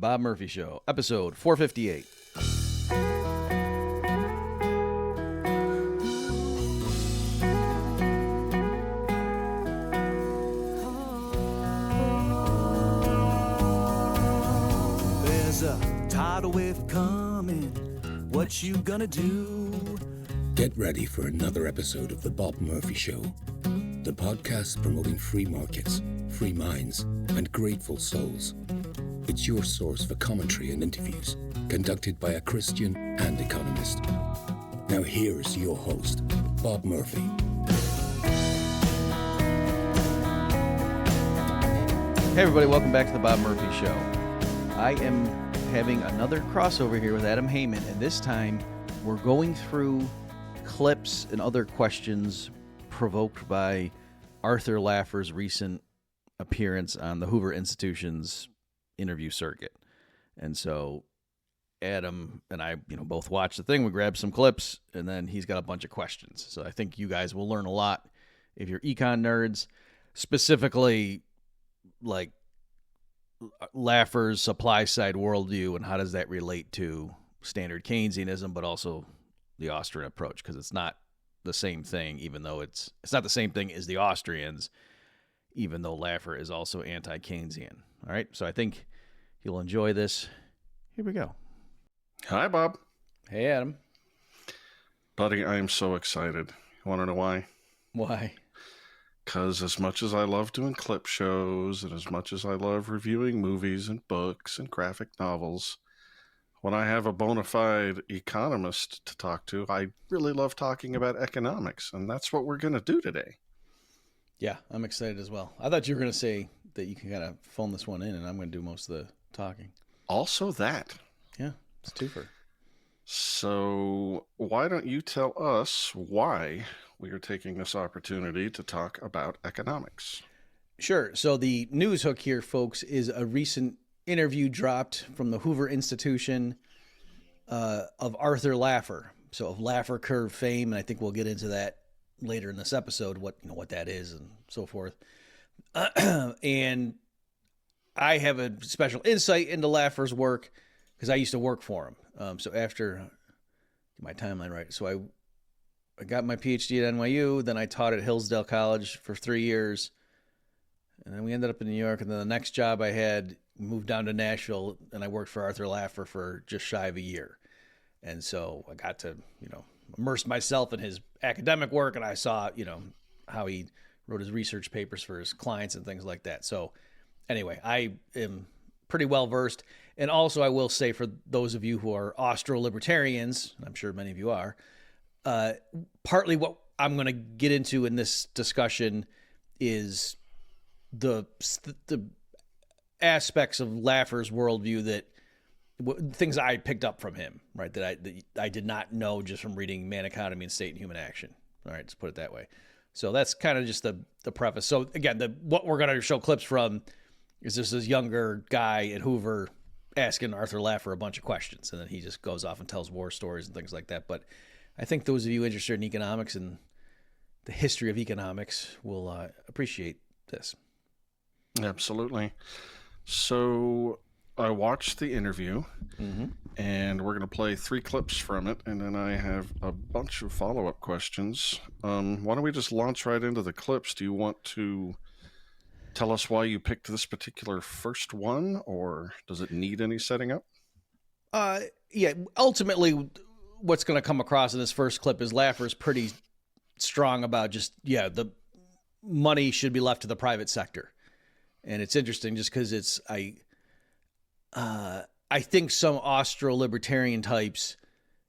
Bob Murphy Show, episode 458. There's a tidal wave coming. What you gonna do? Get ready for another episode of The Bob Murphy Show, the podcast promoting free markets, free minds, and grateful souls. It's your source for commentary and interviews, conducted by a Christian and economist. Now here's your host, Bob Murphy. Hey everybody, welcome back to the Bob Murphy Show. I am having another crossover here with Adam Heyman, and this time we're going through clips and other questions provoked by Arthur Laffer's recent appearance on the Hoover Institution's interview circuit. And so Adam and I, both watched the thing. We grabbed some clips, and then he's got a bunch of questions. So I think you guys will learn a lot if you're econ nerds, specifically like Laffer's supply side worldview and how does that relate to standard Keynesianism, but also the Austrian approach, because it's not the same thing, even though it's not the same thing as the Austrians, even though Laffer is also anti-Keynesian. All right, so I think you'll enjoy this. Here we go. Hi, Bob. Hey, Adam. Buddy, I am so excited. You want to know why? Why? Because as much as I love doing clip shows and as much as I love reviewing movies and books and graphic novels, when I have a bona fide economist to talk to, I really love talking about economics, and that's what we're going to do today. Yeah, I'm excited as well. I thought you were going to say that you can kind of phone this one in, and I'm going to do most of the talking. Also that. Yeah, it's a twofer. So why don't you tell us why we are taking this opportunity to talk about economics? Sure. So the news hook here, folks, is a recent interview dropped from the Hoover Institution of Arthur Laffer. So of Laffer curve fame, and I think we'll get into that later in this episode, what that is and so forth. And I have a special insight into Laffer's work because I used to work for him. So after, get my timeline right. So I got my PhD at NYU, then I taught at Hillsdale College for 3 years. And then we ended up in New York. And then the next job I had, moved down to Nashville, and I worked for Arthur Laffer for just shy of a year. And so I got to, immerse myself in his academic work, and I saw, how he wrote his research papers for his clients and things like that. So anyway, I am pretty well versed. And also I will say, for those of you who are Austro-libertarians, I'm sure many of you are, partly what I'm going to get into in this discussion is the aspects of Laffer's worldview that things I picked up from him, right? That I did not know just from reading Man, Economy, and State and Human Action. All right, let's put it that way. So that's kind of just the preface. So again, what we're going to show clips from is this younger guy at Hoover asking Arthur Laffer a bunch of questions, and then he just goes off and tells war stories and things like that. But I think those of you interested in economics and the history of economics will appreciate this. Absolutely. So I watched the interview, and we're going to play 3 clips from it, and then I have a bunch of follow-up questions. Why don't we just launch right into the clips? Do you want to tell us why you picked this particular first one, or does it need any setting up? Yeah, ultimately, what's going to come across in this first clip is Laffer's pretty strong about just, the money should be left to the private sector. And it's interesting just because I think some Austro-libertarian types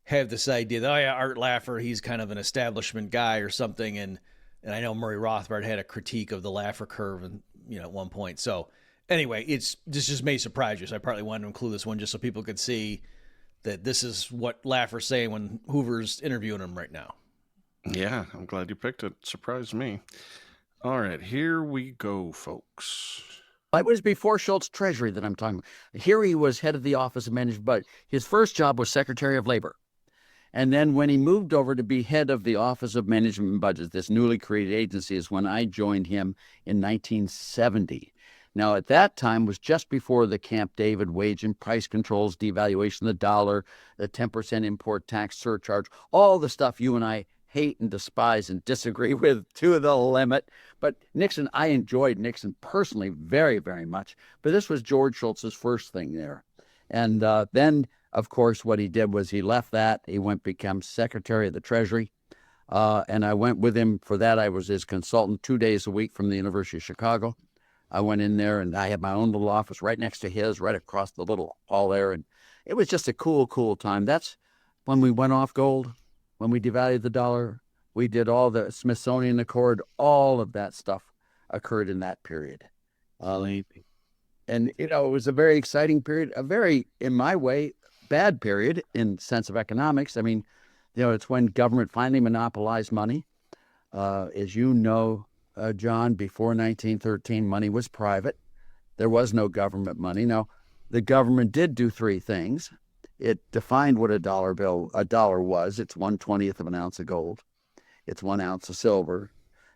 have this idea that, Art Laffer, he's kind of an establishment guy or something. And I know Murray Rothbard had a critique of the Laffer curve and, at one point. So anyway, this just may surprise you. So I partly wanted to include this one just so people could see that this is what Laffer's saying when Hoover's interviewing him right now. Yeah, I'm glad you picked it. Surprised me. All right, here we go, folks. It was before Schultz Treasury that I'm talking about. Here he was head of the Office of Management Budget. His first job was Secretary of Labor. And then when he moved over to be head of the Office of Management and Budget, this newly created agency, is when I joined him in 1970. Now, at that time was just before the Camp David wage and price controls, devaluation of the dollar, the 10% import tax surcharge, all the stuff you and I hate and despise and disagree with to the limit. But Nixon, I enjoyed Nixon personally very, very much. But this was George Shultz's first thing there. And then, of course, what he did was he left that. He went become Secretary of the Treasury. And I went with him for that. I was his consultant 2 days a week from the University of Chicago. I went in there and I had my own little office right next to his, right across the little hall there. And it was just a cool, cool time. That's when we went off gold, when we devalued the dollar. We did all the Smithsonian Accord, all of that stuff occurred in that period. And, it was a very exciting period, a very, in my way, bad period in sense of economics. I mean, it's when government finally monopolized money. As you know, John, before 1913, money was private. There was no government money. Now, the government did do three things. It defined what a dollar was. It's 1/20th of an ounce of gold. It's 1 ounce of silver.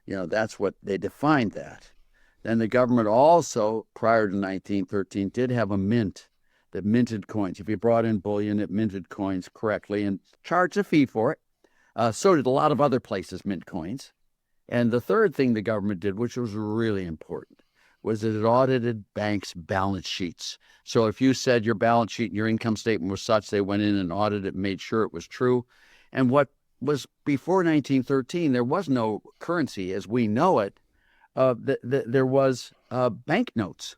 That's what they defined that. Then the government also, prior to 1913, did have a mint that minted coins. If you brought in bullion, it minted coins correctly and charged a fee for it. So did a lot of other places mint coins. And the third thing the government did, which was really important, was that it audited banks' balance sheets. So if you said your balance sheet and your income statement was such, they went in and audited it, made sure it was true. And what was before 1913, there was no currency as we know it. There was banknotes,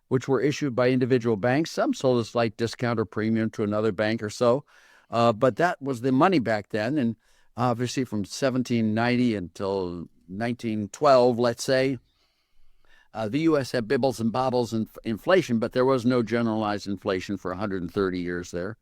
which were issued by individual banks. Some sold a slight discount or premium to another bank or so. But that was the money back then. And obviously from 1790 until 1912, let's say, the U.S. had bibbles and bobbles and inflation, but there was no generalized inflation for 130 years there.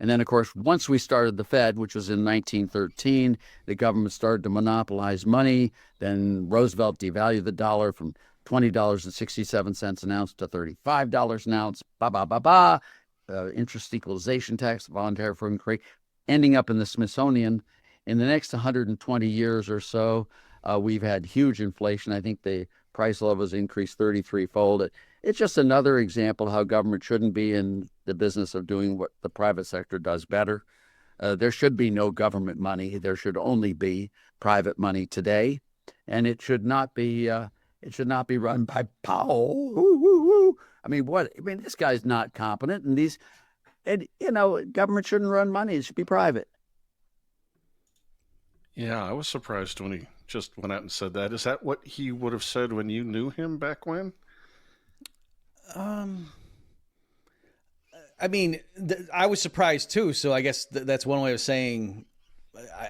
And then, of course, once we started the Fed, which was in 1913, the government started to monopolize money. Then Roosevelt devalued the dollar from $20.67 an ounce to $35 an ounce. Interest equalization tax, voluntary for increase, ending up in the Smithsonian. In the next 120 years or so, we've had huge inflation. I think the price level has increased 33-fold. It's just another example how government shouldn't be in the business of doing what the private sector does better. There should be no government money. There should only be private money today, and it should not be run by Powell. I mean, this guy's not competent, and government shouldn't run money. It should be private. Yeah, I was surprised when he just went out and said that. Is that what he would have said when you knew him back when? I mean, I was surprised too. So I guess that's one way of saying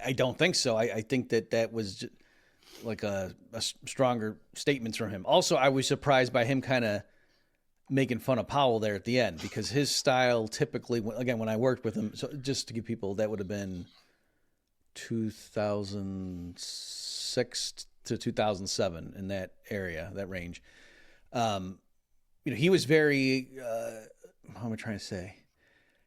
I don't think so. I think that was just like a stronger statement from him. Also, I was surprised by him kind of making fun of Powell there at the end, because his style typically, again, when I worked with him, so just to give people, that would have been 2006 to 2007, in that area, that range. He was very, how am I trying to say?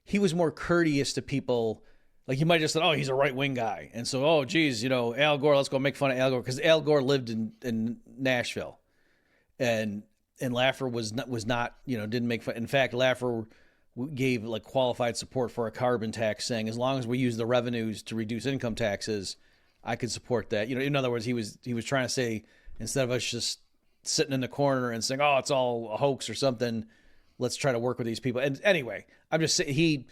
He was more courteous to people. Like, you might just say, oh, he's a right-wing guy. And so, oh, geez, Al Gore, let's go make fun of Al Gore. Because Al Gore lived in Nashville. And Laffer was not, didn't make fun. In fact, Laffer gave like qualified support for a carbon tax, saying as long as we use the revenues to reduce income taxes, I could support that. In other words, he was trying to say, instead of us just sitting in the corner and saying, oh, it's all a hoax or something, let's try to work with these people. And anyway, I'm just saying, he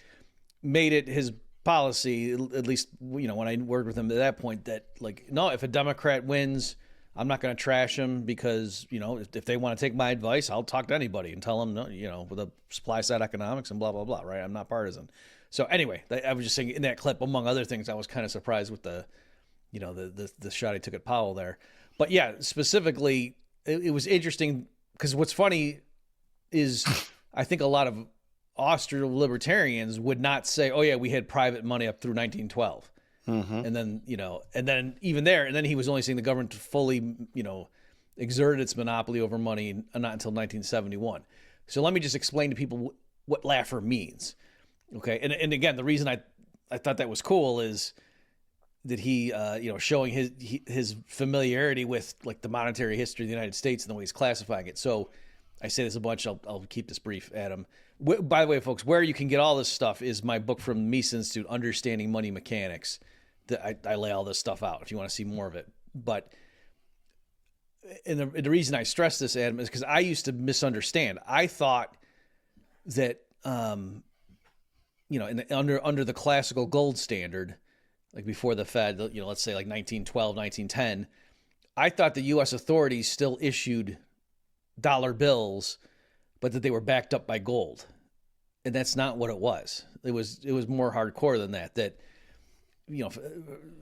made it his policy, at least, when I worked with him at that point, that like, no, if a Democrat wins, I'm not going to trash them, because, if they want to take my advice, I'll talk to anybody and tell them, no, with the supply side economics and blah, blah, blah, right? I'm not partisan. So anyway, I was just saying, in that clip, among other things, I was kind of surprised with the shot he took at Powell there. But yeah, specifically, it was interesting, because what's funny is I think a lot of Austro-libertarians would not say, oh yeah, we had private money up through 1912. Mm-hmm. And then, even there, and then he was only saying the government fully, exerted its monopoly over money not until 1971. So let me just explain to people what Laffer means. Okay. And again, the reason I thought that was cool is that he, showing his familiarity with like the monetary history of the United States and the way he's classifying it. So I say this a bunch. I'll keep this brief, Adam. By the way, folks, where you can get all this stuff is my book from the Mises Institute, Understanding Money Mechanics. I lay all this stuff out if you want to see more of it. But the reason I stress this, Adam, is because I used to misunderstand. I thought that under the classical gold standard, like before the Fed, let's say like 1912, 1910, I thought the U.S. authorities still issued dollar bills, but that they were backed up by gold, and that's not what it was. It was more hardcore than that. That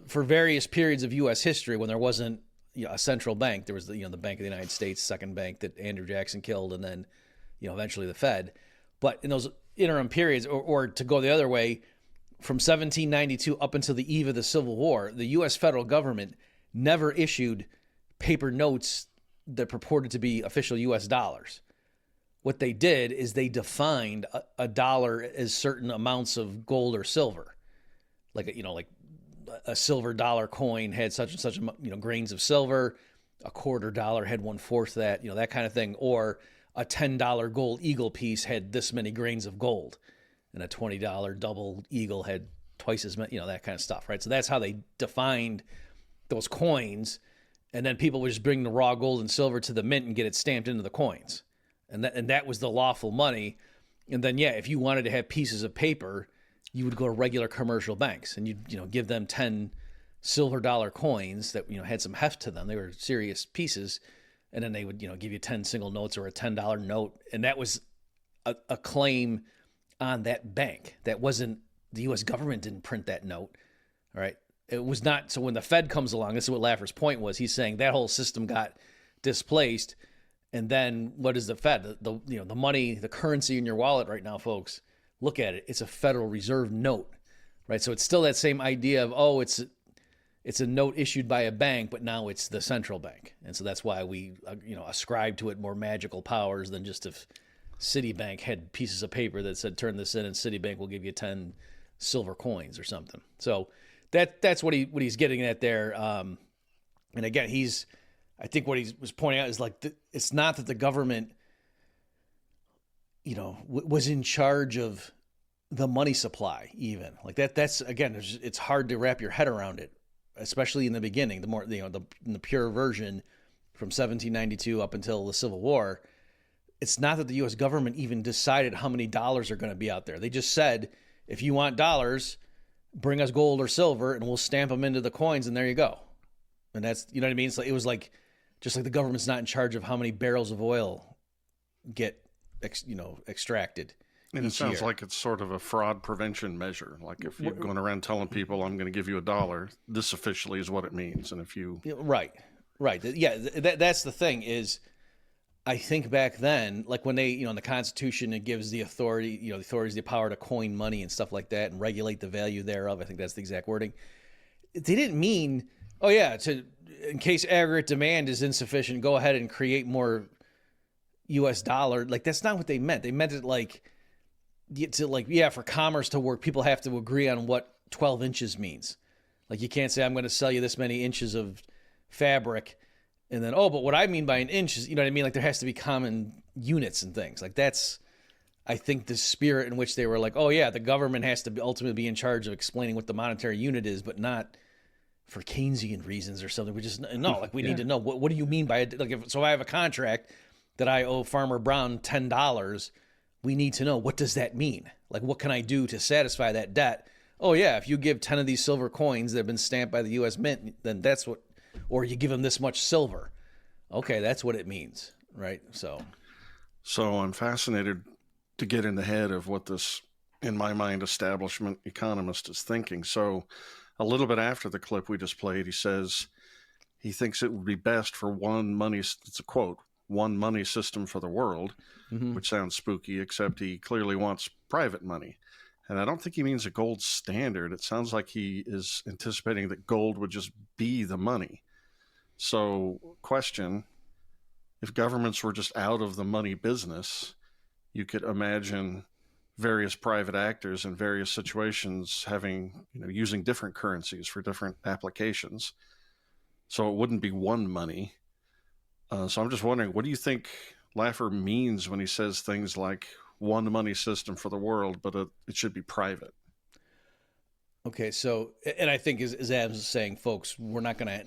for various periods of U.S. history, when there wasn't a central bank, there was the Bank of the United States, second bank that Andrew Jackson killed, and then eventually the Fed. But in those interim periods, or to go the other way, from 1792 up until the eve of the Civil War, the U.S. federal government never issued paper notes that purported to be official U.S. dollars. What they did is they defined a dollar as certain amounts of gold or silver, like a silver dollar coin had such and such grains of silver, a quarter dollar had 1/4 that, that kind of thing, or a $10 gold eagle piece had this many grains of gold, and a $20 double eagle had twice as many, that kind of stuff, right? So that's how they defined those coins, and then people would just bring the raw gold and silver to the mint and get it stamped into the coins, and that was the lawful money. And then, if you wanted to have pieces of paper, you would go to regular commercial banks and you'd give them 10 silver dollar coins that had some heft to them. They were serious pieces, and then they would give you 10 single notes or a $10 note, and that was a claim on that bank. That wasn't, the U.S. government didn't print that note, all right? It was not. So when the Fed comes along, this is what Laffer's point was. He's saying that whole system got displaced, and then what is the Fed? The money, the currency in your wallet right now, folks. Look at it. It's a Federal Reserve note, right? So it's still that same idea of, it's a note issued by a bank, but now it's the central bank. And so that's why we, ascribe to it more magical powers than just if Citibank had pieces of paper that said, turn this in and Citibank will give you 10 silver coins or something. So that's what he's getting at there. And again, I think what he was pointing out is it's not that the government, was in charge of the money supply even. Like that's, again, it's hard to wrap your head around it, especially in the beginning, the more, in the pure version from 1792 up until the Civil War. It's not that the U.S. government even decided how many dollars are going to be out there. They just said, if you want dollars, bring us gold or silver and we'll stamp them into the coins, and there you go. And that's, what I mean? So it was just like the government's not in charge of how many barrels of oil get extracted. And it sounds like it's sort of a fraud prevention measure. Like if you're going around telling people, I'm going to give you $1, this officially is what it means. And if you... Right. Yeah, that's the thing is, I think back then, like when they, in the Constitution, it gives the authority, the authorities the power to coin money and stuff like that and regulate the value thereof. I think that's the exact wording. They didn't mean, in case aggregate demand is insufficient, go ahead and create more U.S. dollar. Like, that's not what they meant. They meant it for commerce to work, people have to agree on what 12 inches means. Like, you can't say, I'm going to sell you this many inches of fabric, and then, but what I mean by an inch is, what I mean? Like, there has to be common units and things. Like, that's, I think, the spirit in which they were like, the government has to ultimately be in charge of explaining what the monetary unit is, but not for Keynesian reasons or something. We just, we need to know, what do you mean by it? Like, so I have a contract that I owe Farmer Brown $10, we need to know, what does that mean? Like, what can I do to satisfy that debt? If you give 10 of these silver coins that have been stamped by the U.S. Mint, then that's what, or you give them this much silver. Okay, that's what it means, right? So I'm fascinated to get in the head of what this, in my mind, establishment economist is thinking. So a little bit after the clip we just played, he says he thinks it would be best for it's a quote, one money system for the world, which sounds spooky, except he clearly wants private money. And I don't think he means a gold standard. It sounds like he is anticipating that gold would just be the money. So, question, if governments were just out of the money business, you could imagine various private actors in various situations having, using different currencies for different applications. So it wouldn't be one money. So I'm just wondering, what do you think Laffer means when he says things like one money system for the world, but it should be private. Okay, so, and I think as Adams is saying, folks, we're not going to,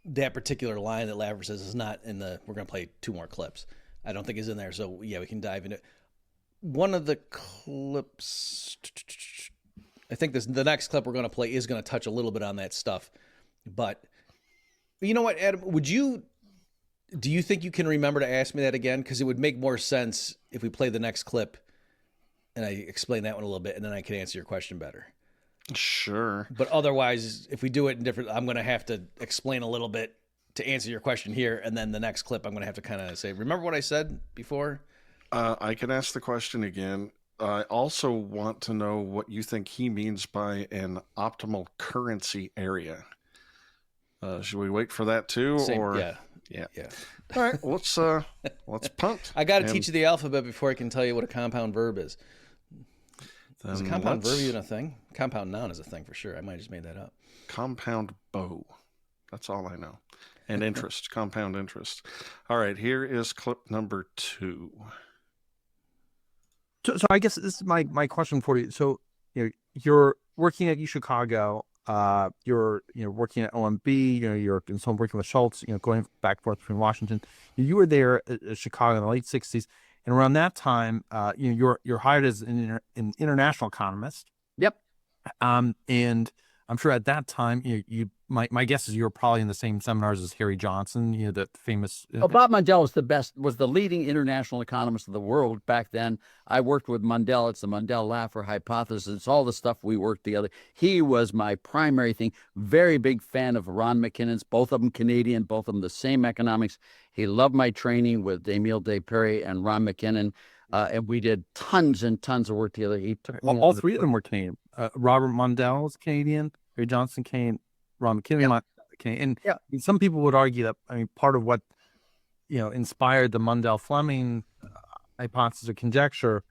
that particular line that Laffer says is not in the, we're going to play 2 more clips. I don't think is in there. So yeah, we can dive into one of the clips. I think the next clip we're going to play is going to touch a little bit on that stuff. But you know what, Adam, do you think you can remember to ask me that again? Because it would make more sense if we play the next clip and I explain that one a little bit, and then I can answer your question better. Sure. But otherwise, if we do it in different, I'm going to have to explain a little bit to answer your question here. And then the next clip, I'm going to have to kind of say, remember what I said before? I can ask the question again. I also want to know what you think he means by an optimal currency area. Should we wait for that too? Yeah. All right, let's punt. I got to teach you the alphabet before I can tell you what a compound verb is. Is a compound verb even a thing? Compound noun is a thing for sure. I might have just made that up. Compound bow. That's all I know. And interest, compound interest. All right, here is clip number 2. So I guess this is my question for you. So you're working at Chicago. You're working at OMB. You're working with Schultz. Going back and forth between Washington. You were there at Chicago in the late '60s, and around that time, you're hired as an international economist. Yep. And I'm sure at that time, my guess is you were probably in the same seminars as Harry Johnson, the famous. Bob Mundell was the leading international economist of the world back then. I worked with Mundell. It's the Mundell-Laffer hypothesis. It's all the stuff we worked together. He was my primary thing. Very big fan of Ron McKinnon's, both of them Canadian, both of them the same economics. He loved my training with Emile Desperry and Ron McKinnon. And we did tons and tons of work together. He took all 3 of them were Canadian. Robert Mundell was Canadian, Harry Johnson Canadian, Ron McKinnon Canadian. And some people would argue that part of what inspired the Mundell-Fleming hypothesis or conjecture,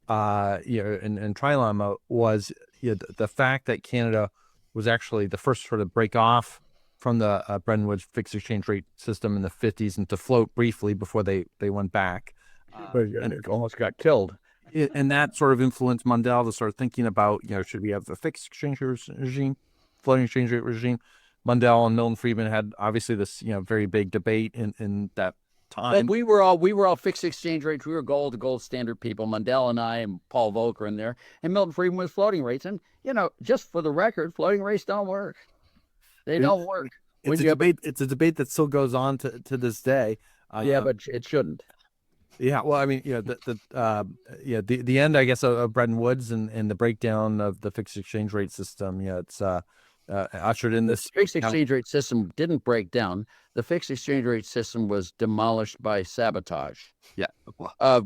and trilemma was the fact that Canada was actually the first sort of break off from the Bretton Woods fixed exchange rate system in the 50s and to float briefly before they went back. And it almost got killed. And that sort of influenced Mundell to start thinking about, should we have a fixed exchange rate regime, floating exchange rate regime? Mundell and Milton Friedman had obviously this, very big debate in that time. But we were all fixed exchange rates. We were gold standard people. Mundell and I and Paul Volcker in there, and Milton Friedman was floating rates. And just for the record, floating rates don't work. They don't work. It's a debate. It's a debate that still goes on to this day. But it shouldn't. Yeah, well, the end, I guess, of Bretton Woods and the breakdown of the fixed exchange rate system. It's ushered in this. The fixed exchange rate system didn't break down. The fixed exchange rate system was demolished by sabotage. Yeah.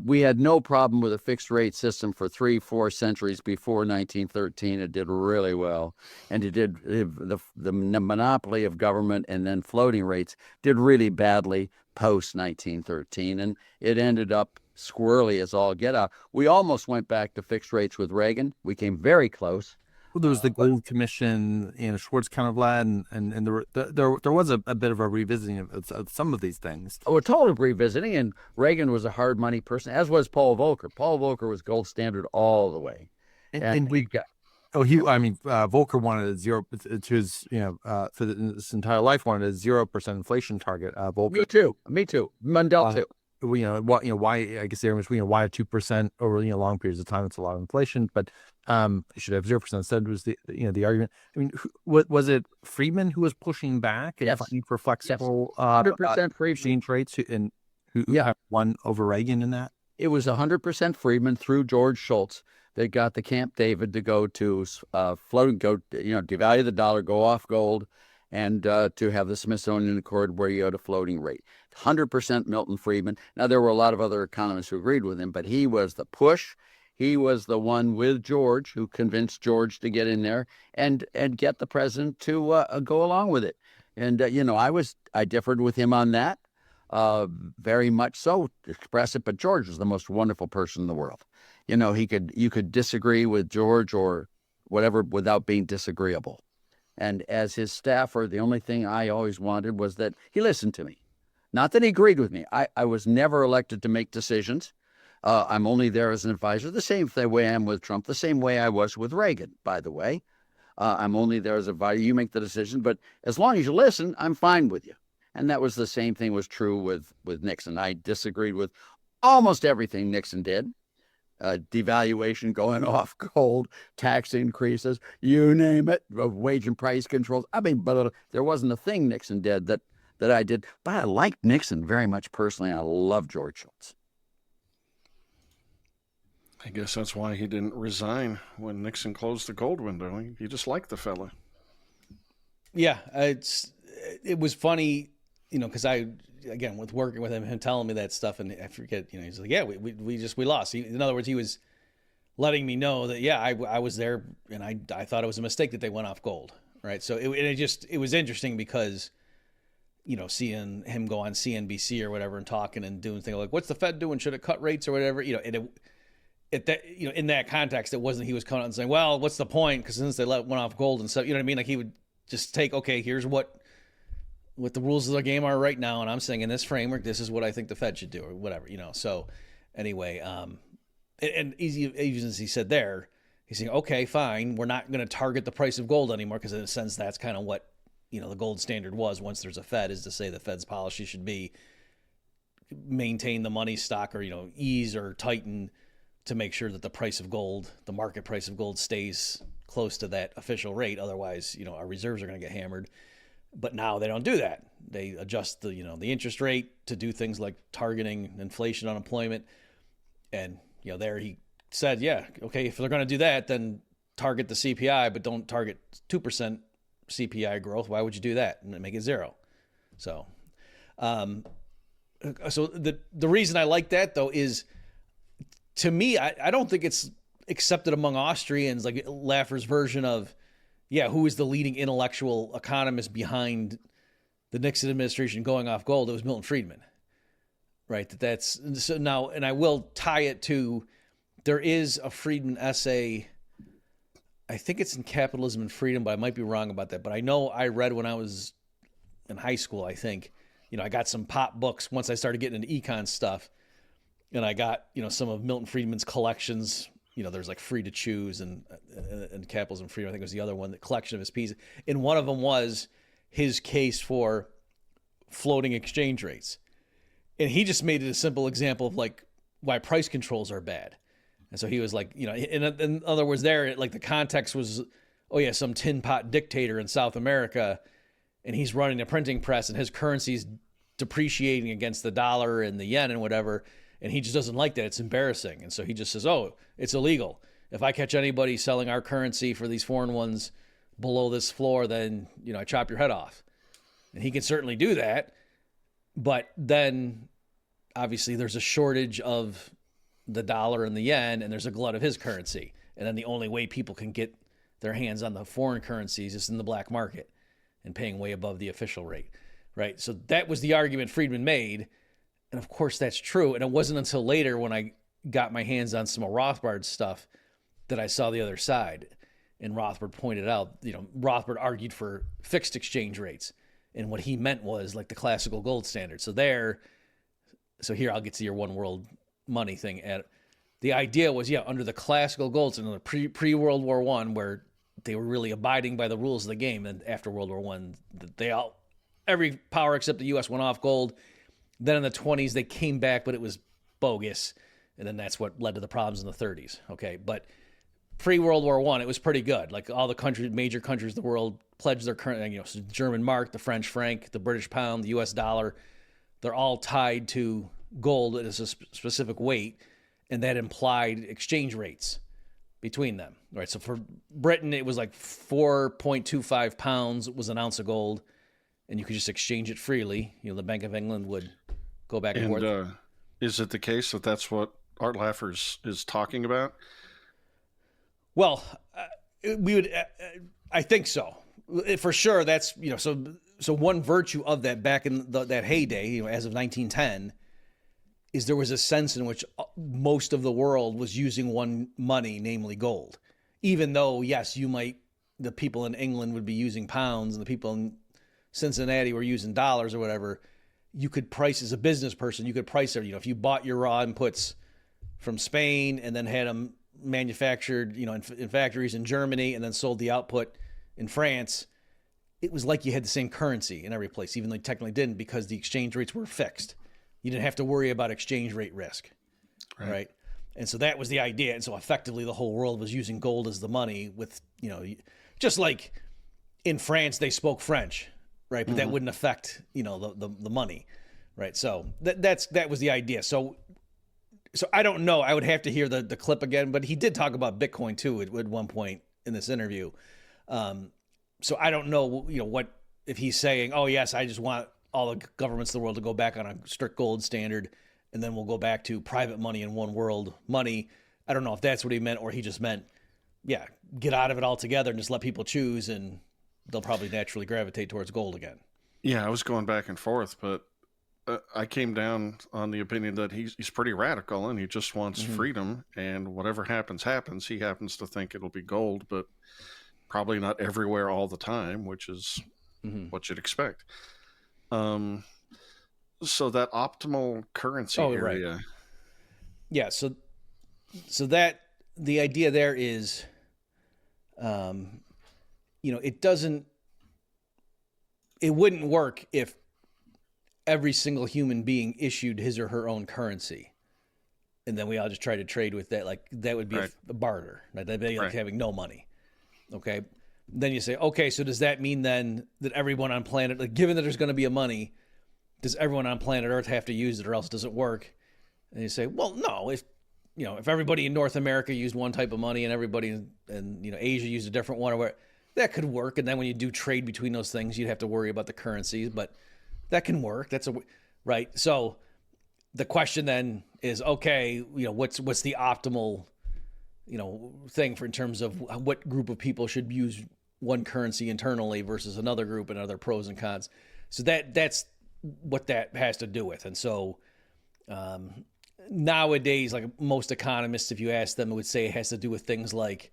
We had no problem with a fixed rate system for 3-4 centuries before 1913. It did really well. And it did the monopoly of government and then floating rates did really badly post 1913. And it ended up squirrely as all get out. We almost went back to fixed rates with Reagan. We came very close. Well, there was the Gold Commission, Schwartz kind of led, and there was a bit of a revisiting of some of these things. Oh, a total revisiting, and Reagan was a hard money person, as was Paul Volcker. Paul Volcker was gold standard all the way. And we got. Volcker wanted a 0 to his, for this entire life wanted a 0% inflation target. Volcker. Me too. Mundell too. Why? I guess the argument was, why 2% over long periods of time? It's a lot of inflation, but you should have 0%. Instead was the argument. Was it Friedman who was pushing back and fighting for flexible 100% Friedman exchange rates, and who won over Reagan in that? It was 100% Friedman through George Schultz that got the Camp David to go to devalue the dollar, go off gold, and to have the Smithsonian Accord where you had a floating rate. 100% Milton Friedman. Now, there were a lot of other economists who agreed with him, but he was the push. He was the one with George who convinced George to get in there and get the president to go along with it. And, I differed with him on that, very much so, to express it, but George was the most wonderful person in the world. You could disagree with George or whatever without being disagreeable. And as his staffer, the only thing I always wanted was that he listened to me. Not that he agreed with me. I was never elected to make decisions. I'm only there as an advisor, the same way I am with Trump, the same way I was with Reagan, by the way. I'm only there as an advisor. You make the decision, but as long as you listen, I'm fine with you. And that was the same thing was true with Nixon. I disagreed with almost everything Nixon did. Devaluation, going off cold, tax increases, you name it, wage and price controls. I mean, but there wasn't a thing Nixon did that I did. But I liked Nixon very much personally. I love George Shultz. I guess that's why he didn't resign when Nixon closed the gold window. He just liked the fella. Yeah, it was funny, because again, with working with him telling me that stuff, and I forget, he's like, yeah, we lost. In other words, he was letting me know that, yeah, I was there, and I thought it was a mistake that they went off gold, right? So it was interesting because, seeing him go on CNBC or whatever and talking and doing things like, what's the Fed doing? Should it cut rates or whatever? In that context, it wasn't he was coming out and saying, well, what's the point? Because since they went off gold and stuff, you know what I mean? Like he would just take, okay, here's what the rules of the game are right now, and I'm saying in this framework, this is what I think the Fed should do, or whatever, So anyway, and even as he said there, he's saying, okay, fine, we're not going to target the price of gold anymore, because in a sense, that's kind of what the gold standard was once there's a Fed, is to say the Fed's policy should be maintain the money stock, or ease or tighten to make sure that the price of gold, the market price of gold, stays close to that official rate. Otherwise, our reserves are going to get hammered. But now they don't do that. They adjust the interest rate to do things like targeting inflation, unemployment. And, there he said, yeah, okay, if they're going to do that, then target the CPI, but don't target 2% CPI growth. Why would you do that and make it zero? So, the reason I like that, though, is, to me, I don't think it's accepted among Austrians, like Laffer's version of, yeah, who is the leading intellectual economist behind the Nixon administration going off gold? It was Milton Friedman, right? That's so now, and I will tie it to, there is a Friedman essay, I think it's in Capitalism and Freedom, but I might be wrong about that. But I know I read when I was in high school, I think, I got some pop books once I started getting into econ stuff. And I got, some of Milton Friedman's collections. There's like Free to Choose and Capitalism and Freedom. I think it was the other one, the collection of his pieces. And one of them was his case for floating exchange rates. And he just made it a simple example of like why price controls are bad. And so he was like, in other words, there, like the context was, oh yeah, some tin pot dictator in South America, and he's running a printing press, and his currency's depreciating against the dollar and the yen and whatever. And he just doesn't like that. It's embarrassing. And so he just says, oh, it's illegal. If I catch anybody selling our currency for these foreign ones below this floor, then, I chop your head off. And he can certainly do that. But then, obviously, there's a shortage of the dollar and the yen, and there's a glut of his currency. And then the only way people can get their hands on the foreign currencies is in the black market and paying way above the official rate, right? So that was the argument Friedman made. And of course that's true. And it wasn't until later when I got my hands on some of Rothbard's stuff that I saw the other side. And Rothbard pointed out, Rothbard argued for fixed exchange rates. And what he meant was like the classical gold standard. So here I'll get to your one world money thing. The idea was, under the classical gold standard, pre-World War I, where they were really abiding by the rules of the game. And after World War I, every power except the U.S. went off gold. Then in the 20s, they came back, but it was bogus. And then that's what led to the problems in the 30s. Okay. But pre-World War I, it was pretty good. Like all the major countries of the world pledged their current, so the German mark, the French franc, the British pound, the US dollar. They're all tied to gold at a specific weight. And that implied exchange rates between them. Right. So for Britain, it was like 4.25 pounds was an ounce of gold. And you could just exchange it freely. The Bank of England would go back and forth. Is it the case that that's what Art Laffer is talking about? Well, we would. I think so, for sure. That's So one virtue of that back in that heyday, as of 1910, is there was a sense in which most of the world was using one money, namely gold. Even though, yes, the people in England would be using pounds, and the people in Cincinnati were using dollars or whatever, you could price as a business person, you could price it, if you bought your raw inputs from Spain and then had them manufactured, in factories in Germany and then sold the output in France, it was like you had the same currency in every place, even though you technically didn't, because the exchange rates were fixed. You didn't have to worry about exchange rate risk, right? And so that was the idea. And so effectively the whole world was using gold as the money with, just like in France, they spoke French, right? But that wouldn't affect, the money, right? So that was the idea. So I don't know. I would have to hear the clip again, but he did talk about Bitcoin too at one point in this interview. So I don't know, what, if he's saying, oh yes, I just want all the governments of the world to go back on a strict gold standard, and then we'll go back to private money and one world money. I don't know if that's what he meant, or he just meant, yeah, get out of it altogether and just let people choose, and they'll probably naturally gravitate towards gold again. Yeah, I was going back and forth, but I came down on the opinion that he's pretty radical and he just wants freedom, and whatever happens, happens. He happens to think it'll be gold, but probably not everywhere all the time, which is what you'd expect. So that optimal currency area. Right. Yeah. So that the idea there is, it wouldn't work if every single human being issued his or her own currency, and then we all just try to trade with that. Like that would be a barter. Right? That'd be like having no money. Okay. Then you say, okay, so does that mean then that everyone on planet, like, given that there's going to be a money, does everyone on planet Earth have to use it, or else does it work? And you say, well, no. If everybody in North America used one type of money and everybody in Asia used a different one, or where, that could work. And then when you do trade between those things, you'd have to worry about the currencies, but that can work. Right. So the question then is, okay, what's the optimal, thing in terms of what group of people should use one currency internally versus another group, and other pros and cons. So that's what that has to do with. And so nowadays, like most economists, if you ask them, would say it has to do with things like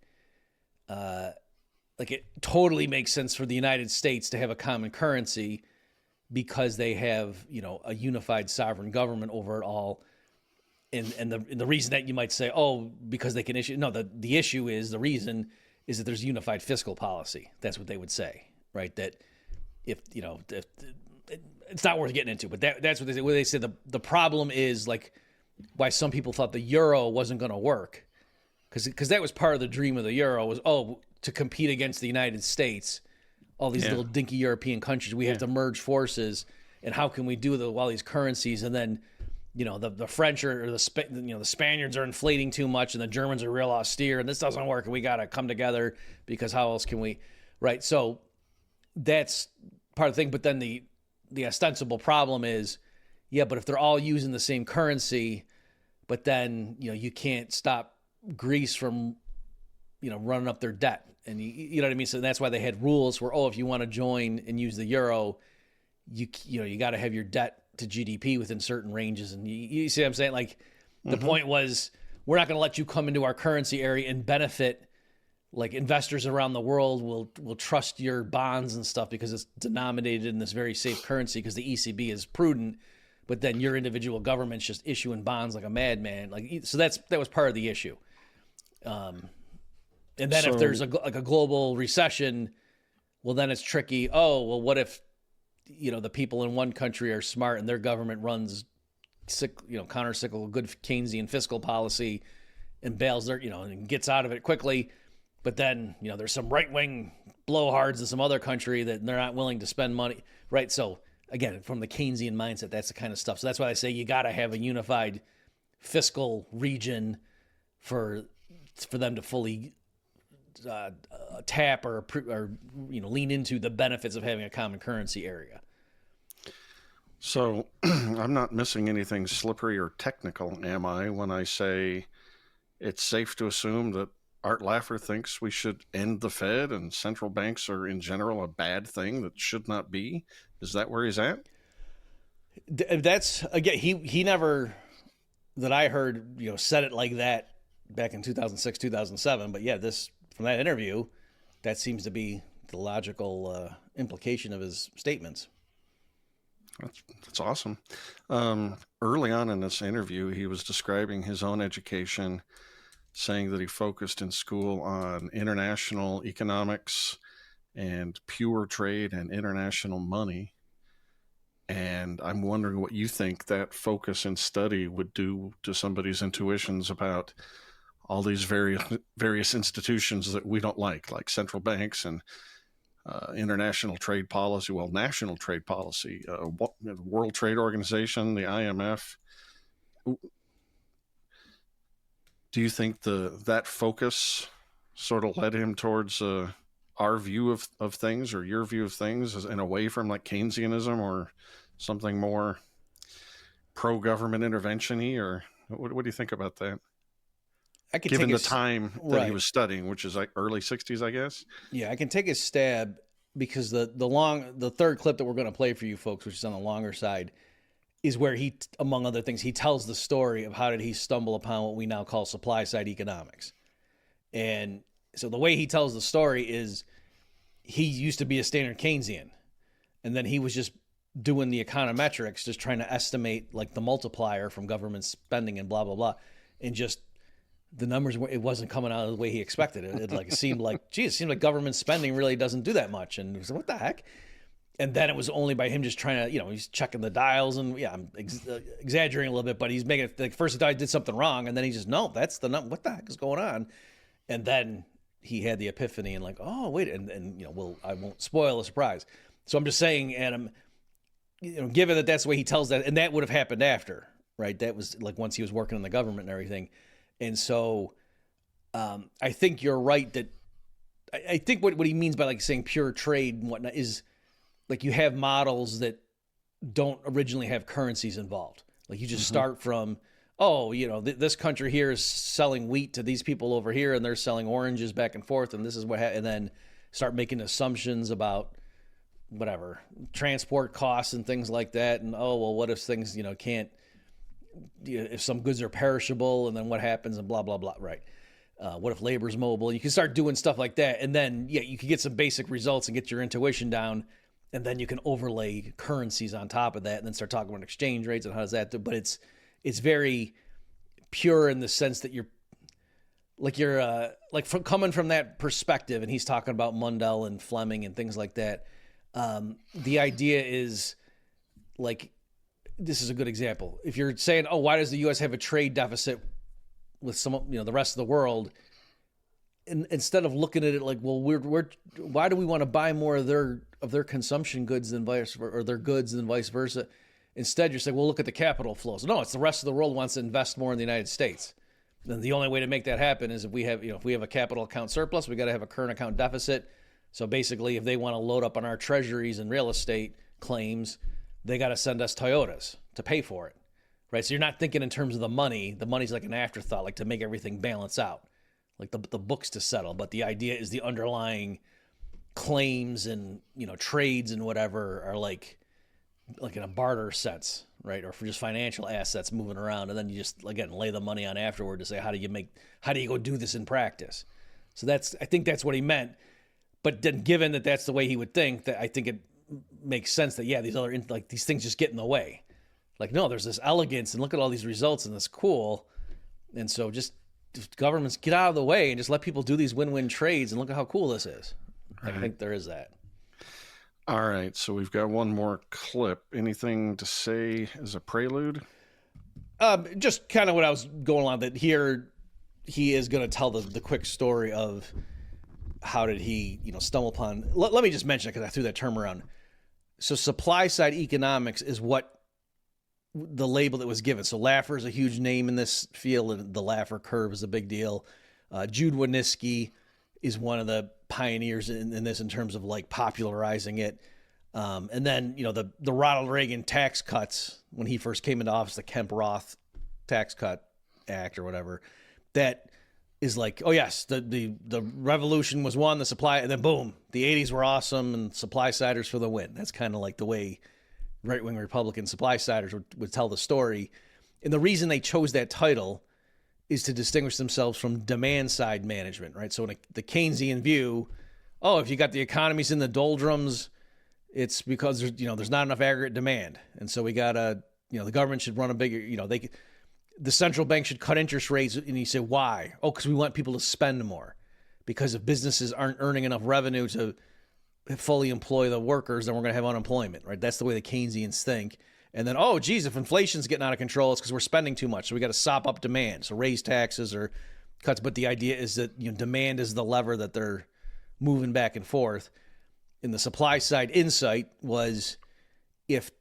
it totally makes sense for the United States to have a common currency because they have, a unified sovereign government over it all. And the reason that you might say, oh, because they can issue, no, the issue is, the reason is that there's unified fiscal policy. That's what they would say, right? That if it's not worth getting into, but that's what they say. What they say, the problem is, like, why some people thought the euro wasn't going to work, because that was part of the dream of the euro, was, to compete against the United States, all these little dinky European countries, we have to merge forces, and how can we do all these currencies, and then the French or the Spaniards are inflating too much, and the Germans are real austere, and this doesn't work, and we got to come together, because how else can we, right? So that's part of the thing. But then the ostensible problem is, but if they're all using the same currency, but then you can't stop Greece from running up their debt, and you know what I mean. So that's why they had rules where, if you want to join and use the euro, you got to have your debt to GDP within certain ranges. And you see what I'm saying? Like, the point was, we're not going to let you come into our currency area and benefit. Like, investors around the world will trust your bonds and stuff because it's denominated in this very safe currency, because the ECB is prudent. But then your individual government's just issuing bonds like a madman. Like, so that was part of the issue. And then if there's a global recession, well, then it's tricky. Oh, well, what if the people in one country are smart and their government runs counter-cyclical, good Keynesian fiscal policy, and bails their, and gets out of it quickly. But then, there's some right-wing blowhards in some other country that they're not willing to spend money, right? So again, from the Keynesian mindset, that's the kind of stuff. So that's why I say you got to have a unified fiscal region for them to fully tap or lean into the benefits of having a common currency area. So I'm not missing anything slippery or technical, am I, when I say it's safe to assume that Art Laffer thinks we should end the Fed and central banks are in general a bad thing that should not be? Is that where he's at? That's, again, he never, that I heard, said it like that back in 2006, 2007. But yeah, from that interview, that seems to be the logical implication of his statements. That's awesome. Early on in this interview, he was describing his own education, saying that he focused in school on international economics and pure trade and international money. And I'm wondering what you think that focus and study would do to somebody's intuitions about all these various institutions that we don't like central banks and international trade policy, national trade policy, World Trade Organization, the IMF. Do you think that focus sort of led him towards our view of things, or your view of things, and away from like Keynesianism or something more pro-government intervention-y, or what do you think about that? Given the time that he was studying, which is like early 60s, I guess. Yeah, I can take a stab because the third clip that we're going to play for you folks, which is on the longer side, is where he, among other things, he tells the story of how did he stumble upon what we now call supply side economics. And so the way he tells the story is he used to be a standard Keynesian, and then he was just doing the econometrics, just trying to estimate like the multiplier from government spending and blah, blah, blah. And just the numbers, it wasn't coming out the way he expected it. It seemed like, geez, it seemed like government spending really doesn't do that much. And he was like, what the heck? And then it was only by him just trying to, he's checking the dials, and I'm exaggerating a little bit, but he's making it like first he thought he did something wrong. And then he just, no, that's the number. What the heck is going on? And then he had the epiphany and like, oh, wait. And I won't spoil the surprise. So I'm just saying, Adam, given that that's the way he tells that, and that would have happened after, right? That was like once he was working in the government and everything. And so I think you're right that I think what he means by like saying pure trade and whatnot is like you have models that don't originally have currencies involved. Like you just start from, this country here is selling wheat to these people over here, and they're selling oranges back and forth, and this is what, and then start making assumptions about whatever transport costs and things like that. And what if things can't, if some goods are perishable, and then what happens, and blah blah blah, right? What if labor's mobile? You can start doing stuff like that, and then you can get some basic results and get your intuition down, and then you can overlay currencies on top of that, and then start talking about exchange rates and how does that do. But it's very pure in the sense that you're coming from that perspective, and he's talking about Mundell and Fleming and things like that. The idea is like, this is a good example. If you're saying, why does the U.S. have a trade deficit with the rest of the world? Instead of looking at it like, well, why do we want to buy more of their consumption goods than or their goods than vice versa? Instead, you're saying, well, look at the capital flows. No, it's the rest of the world wants to invest more in the United States. Then the only way to make that happen is if we have a capital account surplus, we got to have a current account deficit. So basically, if they want to load up on our treasuries and real estate claims, they got to send us Toyotas to pay for it, right? So you're not thinking in terms of the money. The money's like an afterthought, like to make everything balance out, like the books to settle. But the idea is the underlying claims and trades and whatever are like in a barter sense, right? Or for just financial assets moving around, and then you just again lay the money on afterward to say how do you go do this in practice? So I think that's what he meant. But then, given that that's the way he would think, that I think it makes sense that these things just get in the way. Like, no, there's this elegance, and look at all these results, and it's cool. And so, just governments get out of the way and just let people do these win-win trades, and look at how cool this is. Right. I think there is that. All right, so we've got one more clip. Anything to say as a prelude? Just kind of what I was going on. That here, he is going to tell the quick story of how did he, stumble upon. Let me just mention it because I threw that term around. So supply side economics is what the label that was given. So Laffer is a huge name in this field, and the Laffer curve is a big deal. Jude Wanniski is one of the pioneers in this in terms of like popularizing it. And then, the Ronald Reagan tax cuts when he first came into office, the Kemp-Roth tax cut act or whatever, that is like, oh yes, the revolution was won, the supply, and then boom, the 80s were awesome and supply siders for the win. That's kind of like the way right-wing Republican supply siders would tell the story. And the reason they chose that title is to distinguish themselves from demand side management, right? So in the Keynesian view, if you got the economies in the doldrums, It's because there's not enough aggregate demand, and so we gotta, the government should run a bigger, the central bank should cut interest rates. And you say, why? Oh, because we want people to spend more, because if businesses aren't earning enough revenue to fully employ the workers, then we're going to have unemployment, right? That's the way the Keynesians think. And then, oh, geez, if inflation's getting out of control, it's because we're spending too much. So we got to sop up demand. So raise taxes or cuts. But the idea is that demand is the lever that they're moving back and forth. And the supply side insight was if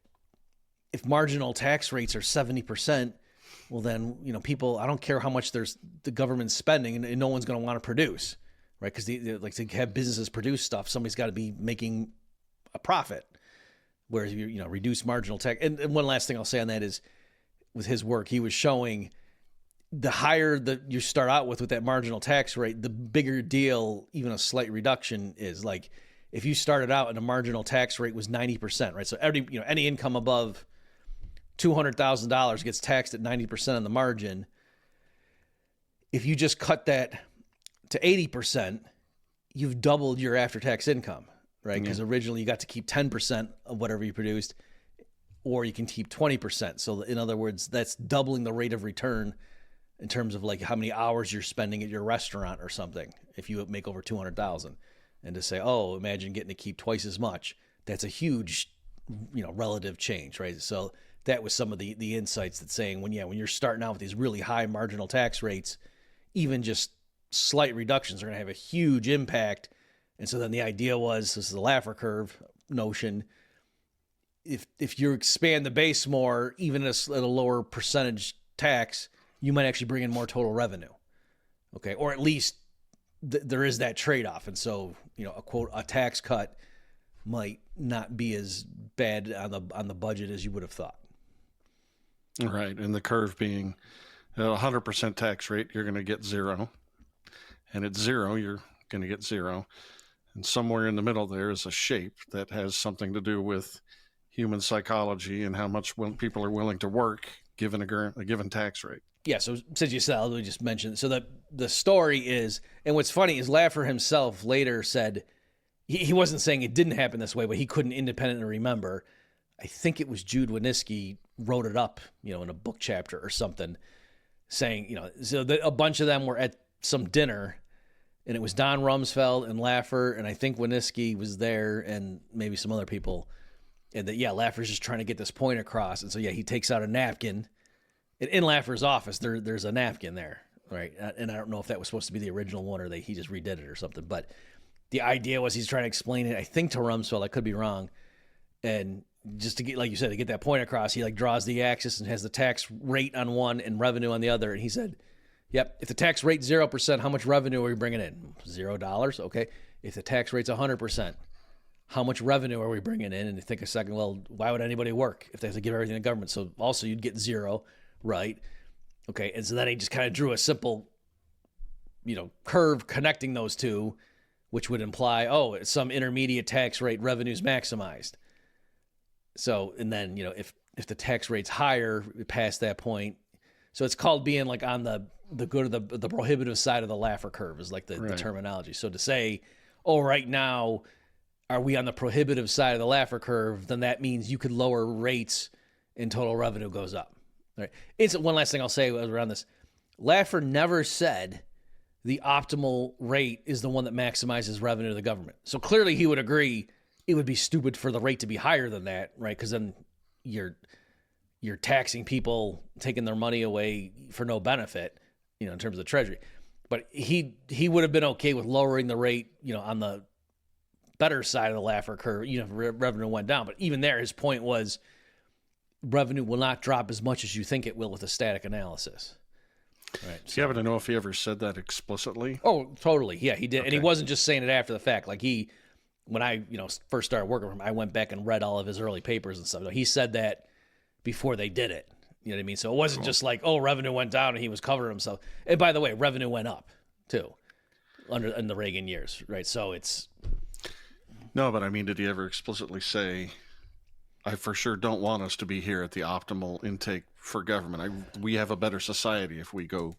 marginal tax rates are 70%, well then, people, I don't care how much the government's spending, and no one's going to want to produce, right? Because like to have businesses produce stuff, somebody's got to be making a profit. Whereas reduce marginal tax. And one last thing I'll say on that is, with his work, he was showing the higher that you start out with that marginal tax rate, the bigger deal even a slight reduction is. Like if you started out and a marginal tax rate was 90%, right? So any income above $200,000 gets taxed at 90% on the margin. If you just cut that to 80%, you've doubled your after-tax income, right? Because originally you got to keep 10% of whatever you produced, or you can keep 20%. So in other words, that's doubling the rate of return in terms of like how many hours you're spending at your restaurant or something. If you make over 200,000, and to say, oh, imagine getting to keep twice as much, that's a huge, relative change, right? So that was some of the insights that saying when you're starting out with these really high marginal tax rates, even just slight reductions are going to have a huge impact. And so then the idea was, this is the Laffer curve notion, if you expand the base more, even at a lower percentage tax, you might actually bring in more total revenue. Okay. Or at least there is that trade-off. And so, a tax cut might not be as bad on the budget as you would have thought. Right. And the curve being 100% tax rate, you're going to get zero. And at zero, you're going to get zero. And somewhere in the middle there is a shape that has something to do with human psychology and how much people are willing to work given a given tax rate. Yeah, so since you said, we just mentioned, so the story is, and what's funny is Laffer himself later said, he wasn't saying it didn't happen this way, but he couldn't independently remember. I think it was Jude Winniski wrote it up, in a book chapter or something, saying, so a bunch of them were at some dinner, and it was Don Rumsfeld and Laffer, and I think Winniski was there, and maybe some other people, and that, Laffer's just trying to get this point across, and so, he takes out a napkin. In Laffer's office, there's a napkin there, right? And I don't know if that was supposed to be the original one or he just redid it or something, but the idea was he's trying to explain it, I think, to Rumsfeld. I could be wrong. And just to get, like you said, to get that point across, he draws the axis and has the tax rate on one and revenue on the other. And he said, yep, if the tax rate's 0%, how much revenue are we bringing in? $0. Okay. If the tax rate's 100%, how much revenue are we bringing in? And you think a second, well, why would anybody work if they have to give everything to government? So also you'd get zero, right? Okay. And so then he just kind of drew a simple, curve connecting those two, which would imply, at some intermediate tax rate, revenue's maximized. So, and then, if the tax rate's higher past that point, so it's called being on the good of the prohibitive side of the Laffer curve is the terminology. So to say, right now, are we on the prohibitive side of the Laffer curve? Then that means you could lower rates and total revenue goes up. All right. One last thing I'll say around this. Laffer never said the optimal rate is the one that maximizes revenue to the government. So clearly he would agree it would be stupid for the rate to be higher than that, right? Because then you're taxing people, taking their money away for no benefit, in terms of the Treasury. But he would have been okay with lowering the rate, on the better side of the Laffer curve, if revenue went down. But even there, his point was revenue will not drop as much as you think it will with a static analysis. Right. Do you happen to know if he ever said that explicitly? Oh, totally. Yeah, he did. Okay. And he wasn't just saying it after the fact. When I, first started working for him, I went back and read all of his early papers and stuff. He said that before they did it. You know what I mean? So it wasn't just revenue went down and he was covering himself. And by the way, revenue went up too in the Reagan years, right? So it's... No, but I mean, did he ever explicitly say, I for sure don't want us to be here at the optimal intake for government. We have a better society if we go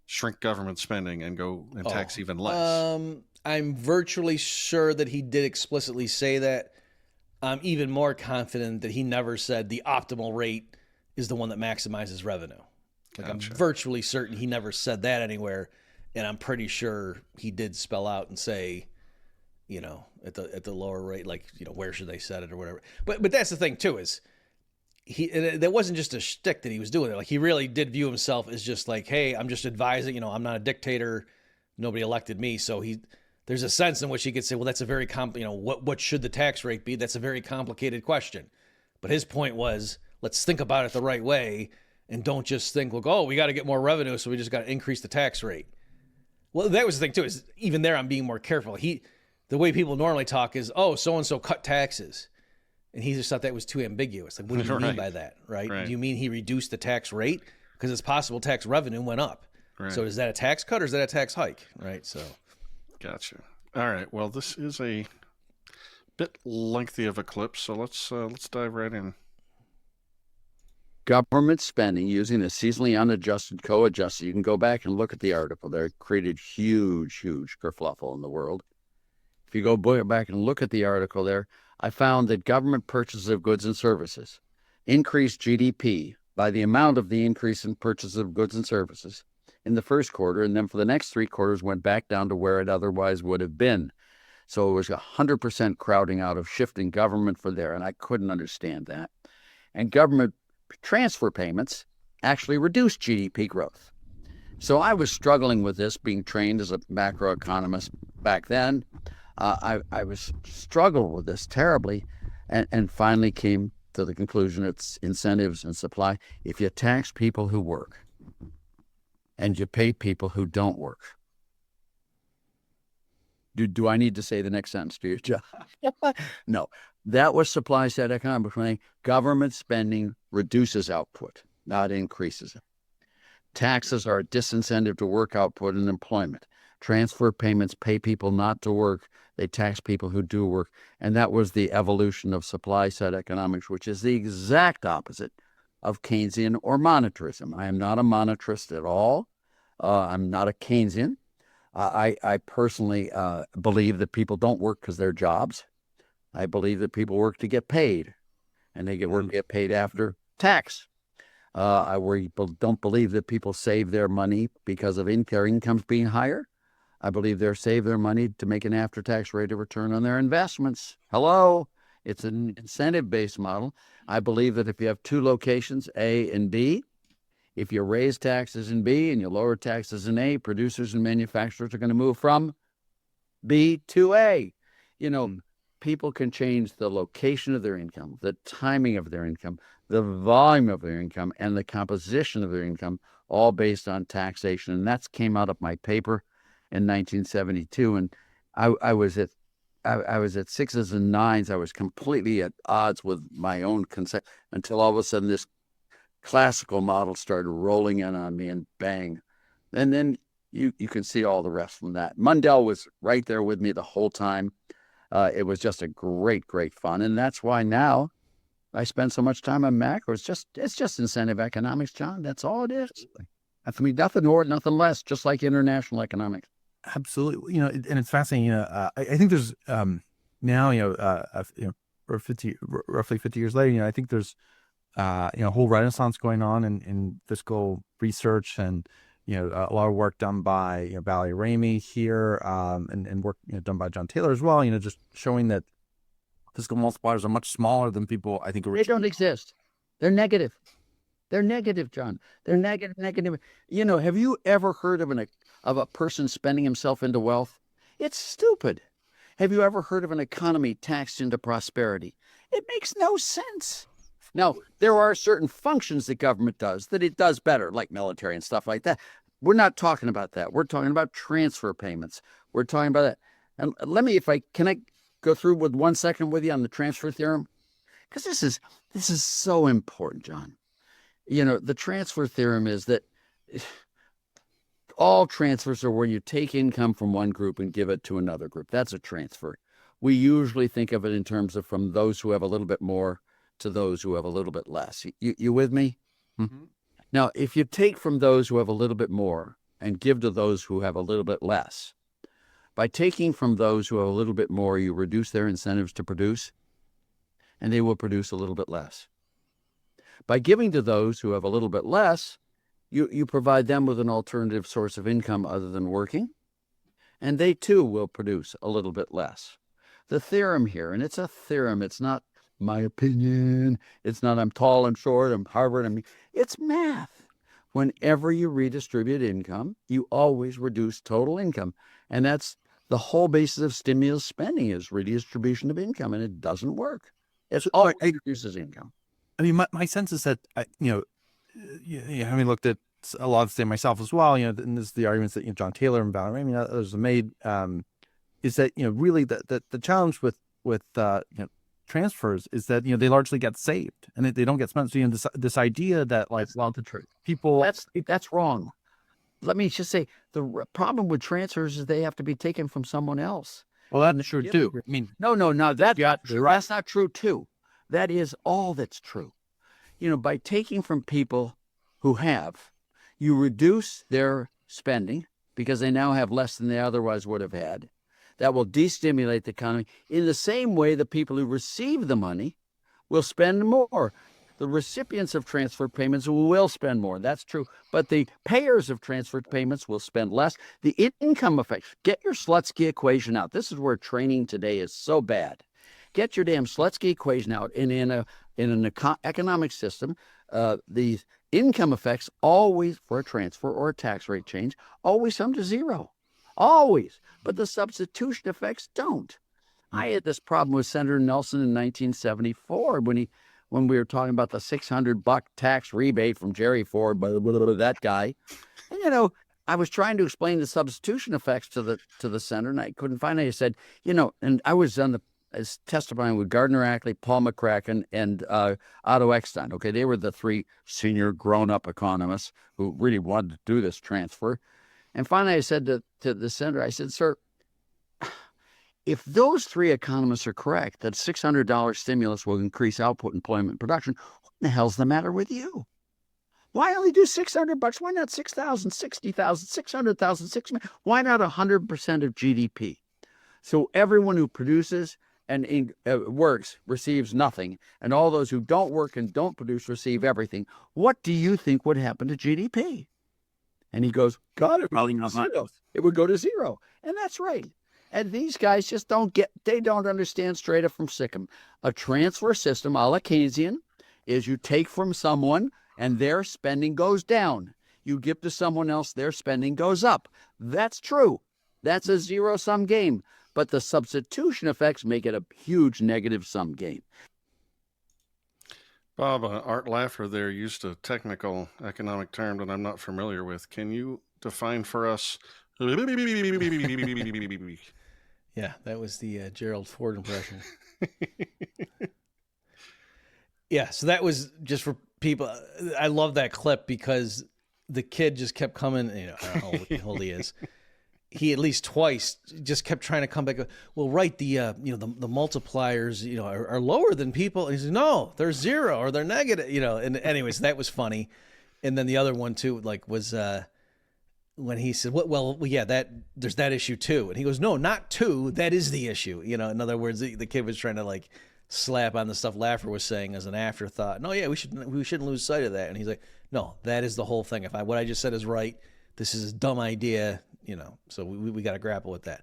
shrink government spending and go and tax even less. I'm virtually sure that he did explicitly say that. I'm even more confident that he never said the optimal rate is the one that maximizes revenue. Like, Gotcha. I'm virtually certain he never said that anywhere, and I'm pretty sure he did spell out and say, you know, at the lower rate, like, you know, where should they set it or whatever. But that's the thing too, is that wasn't just a shtick that he was doing there. Like, he really did view himself as just like, hey, I'm just advising, you know, I'm not a dictator. Nobody elected me. So there's a sense in which he could say, well, that's a very what should the tax rate be? That's a very complicated question. But his point was, let's think about it the right way and don't just think, look, oh, we got to get more revenue, so we just got to increase the tax rate. Well, that was the thing too, is even there I'm being more careful. The way people normally talk is, oh, so-and-so cut taxes. And he just thought that was too ambiguous. Like, what do you mean by that, right? Do you mean he reduced the tax rate? Because it's possible tax revenue went up. Right. So is that a tax cut or is that a tax hike, right? So, gotcha. All right. Well, this is a bit lengthy of a clip, so let's dive right in. Government spending using a seasonally unadjusted co-adjusted. You can go back and look at the article there. It created huge kerfluffle in the world. If you go back and look at the article there, I found that government purchases of goods and services increased GDP by the amount of the increase in purchases of goods and services in the first quarter, and then for the next 3 quarters went back down to where it otherwise would have been. So it was 100% crowding out of shifting government for there, and I couldn't understand that. And government transfer payments actually reduced GDP growth. So I was struggling with this, being trained as a macroeconomist back then. I was struggled with this terribly, and finally came to the conclusion it's incentives and supply. If you tax people who work and you pay people who don't work. Do I need to say the next sentence to you, John? No. That was supply side economics. When government spending reduces output, not increases it. Taxes are a disincentive to work output and employment. Transfer payments pay people not to work. They tax people who do work. And that was the evolution of supply side economics, which is the exact opposite of Keynesian or monetarism. I am not a monetarist at all. I'm not a Keynesian. I personally believe that people don't work because they're jobs. I believe that people work to get paid, and they get paid after tax. I don't believe that people save their money because of their incomes being higher. I believe they save their money to make an after-tax rate of return on their investments. Hello? It's an incentive-based model. I believe that if you have 2 locations, A and B, if you raise taxes in B and you lower taxes in A, producers and manufacturers are going to move from B to A. You know, people can change the location of their income, the timing of their income, the volume of their income, and the composition of their income, all based on taxation. And that came out of my paper in 1972. And I was at 6s and 9s. I was completely at odds with my own concept until all of a sudden this classical model started rolling in on me, and bang. And then you can see all the rest from that. Mundell was right there with me the whole time. It was just a great fun. And that's why now I spend so much time on macro. It's just incentive economics, John. That's all it is. I mean, nothing more, nothing less, just like international economics. Absolutely. You know, and it's fascinating. You know, I think there's now, roughly 50 years later, you know, I think there's a whole renaissance going on in fiscal research, and a lot of work done by Valerie Ramey here, and work done by John Taylor as well. Just showing that fiscal multipliers are much smaller than people I think originally. They don't exist. They're negative. They're negative, John. They're negative. Have you ever heard of a person spending himself into wealth? It's stupid. Have you ever heard of an economy taxed into prosperity? It makes no sense. Now, there are certain functions that government does that it does better, like military and stuff like that. We're not talking about that. We're talking about transfer payments. We're talking about that. And can I go through with 1 second with you on the transfer theorem? Because this is so important, John. The transfer theorem is that all transfers are where you take income from one group and give it to another group. That's a transfer. We usually think of it in terms of from those who have a little bit more to those who have a little bit less. You with me? Mm-hmm. Now, if you take from those who have a little bit more and give to those who have a little bit less, by taking from those who have a little bit more, you reduce their incentives to produce. and they will produce a little bit less. By giving to those who have a little bit less, you provide them with an alternative source of income other than working, and they too will produce a little bit less. The theorem here, and it's a theorem, it's not my opinion, it's not I'm tall, I'm short, I'm Harvard, it's math. Whenever you redistribute income, you always reduce total income. And that's the whole basis of stimulus spending is redistribution of income, and it doesn't work. It always reduces income. I mean, my sense is that, having looked at a lot of this myself as well, and this is the arguments that John Taylor and Valerie, others have made, is that, really the challenge with transfers is that, they largely get saved and they don't get spent. So, this idea that that's not the truth. People... That's wrong. Let me just say, the problem with transfers is they have to be taken from someone else. Well, that's true too. I mean, no, that's not true too. That is all that's true. By taking from people who have, you reduce their spending because they now have less than they otherwise would have had. That will destimulate the economy. In the same way, the people who receive the money will spend more. The recipients of transfer payments will spend more. That's true. But the payers of transfer payments will spend less. The income effect. Get your Slutsky equation out. This is where training today is so bad. Get your damn Slutsky equation out. And in an economic system, the income effects always, for a transfer or a tax rate change, always come to zero. Always. But the substitution effects don't. I had this problem with Senator Nelson in 1974 when we were talking about the $600 tax rebate from Jerry Ford, that guy. And, I was trying to explain the substitution effects to the senator, and I couldn't find it. I said, and I was testifying with Gardner Ackley, Paul McCracken, and Otto Eckstein. Okay, they were the three senior grown-up economists who really wanted to do this transfer. And finally, I said to the senator, I said, sir, if those three economists are correct, that $600 stimulus will increase output, employment, production, what the hell's the matter with you? Why only do $600? Why not 6,000, 60,000, 600,000, 6 million? Why not 100% of GDP? So everyone who produces and works receives nothing, and all those who don't work and don't produce receive everything. What do you think would happen to GDP? And he goes, God, it probably not zero. It would go to zero. And that's right. And these guys just don't understand straight up from Sikkim. A transfer system, a la Keynesian, is you take from someone and their spending goes down. You give to someone else, their spending goes up. That's true. That's a zero-sum game. But the substitution effects make it a huge negative-sum game. Bob, Art Laffer there used a technical economic term that I'm not familiar with. Can you define for us? Yeah, that was the Gerald Ford impression. Yeah, so that was just for people. I love that clip because the kid just kept coming. I don't know how old he is. He at least twice just kept trying to come back. Well, right, the multipliers are lower than people. And he says, no, they're zero or they're negative. And anyways, that was funny. And then the other one too, was when he said, well, yeah, there's that issue too. And he goes, no, not two. That is the issue. In other words, the kid was trying to slap on the stuff Laffer was saying as an afterthought. No, yeah, we shouldn't lose sight of that. And he's like, no, that is the whole thing. What I just said is right. This is a dumb idea. So we got to grapple with that.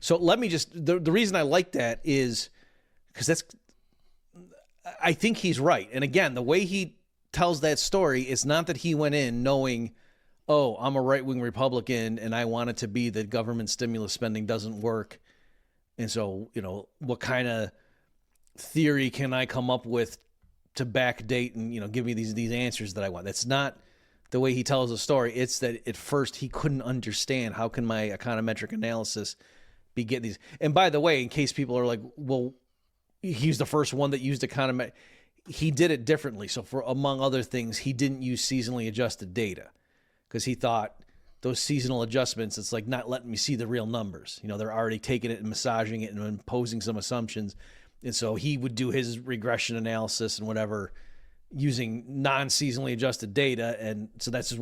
So let me the reason I like that is because I think he's right. And again, the way he tells that story is not that he went in knowing, oh, I'm a right-wing Republican and I want it to be that government stimulus spending doesn't work. And so, what kind of theory can I come up with to backdate and, give me these answers that I want? That's not the way he tells the story. It's that at first he couldn't understand how can my econometric analysis be getting these. And by the way, in case people are like, well, he's the first one that used econometric. He did it differently. So for among other things, he didn't use seasonally adjusted data because he thought those seasonal adjustments, it's like not letting me see the real numbers. They're already taking it and massaging it and imposing some assumptions. And so he would do his regression analysis and whatever using non-seasonally adjusted data. And so that's just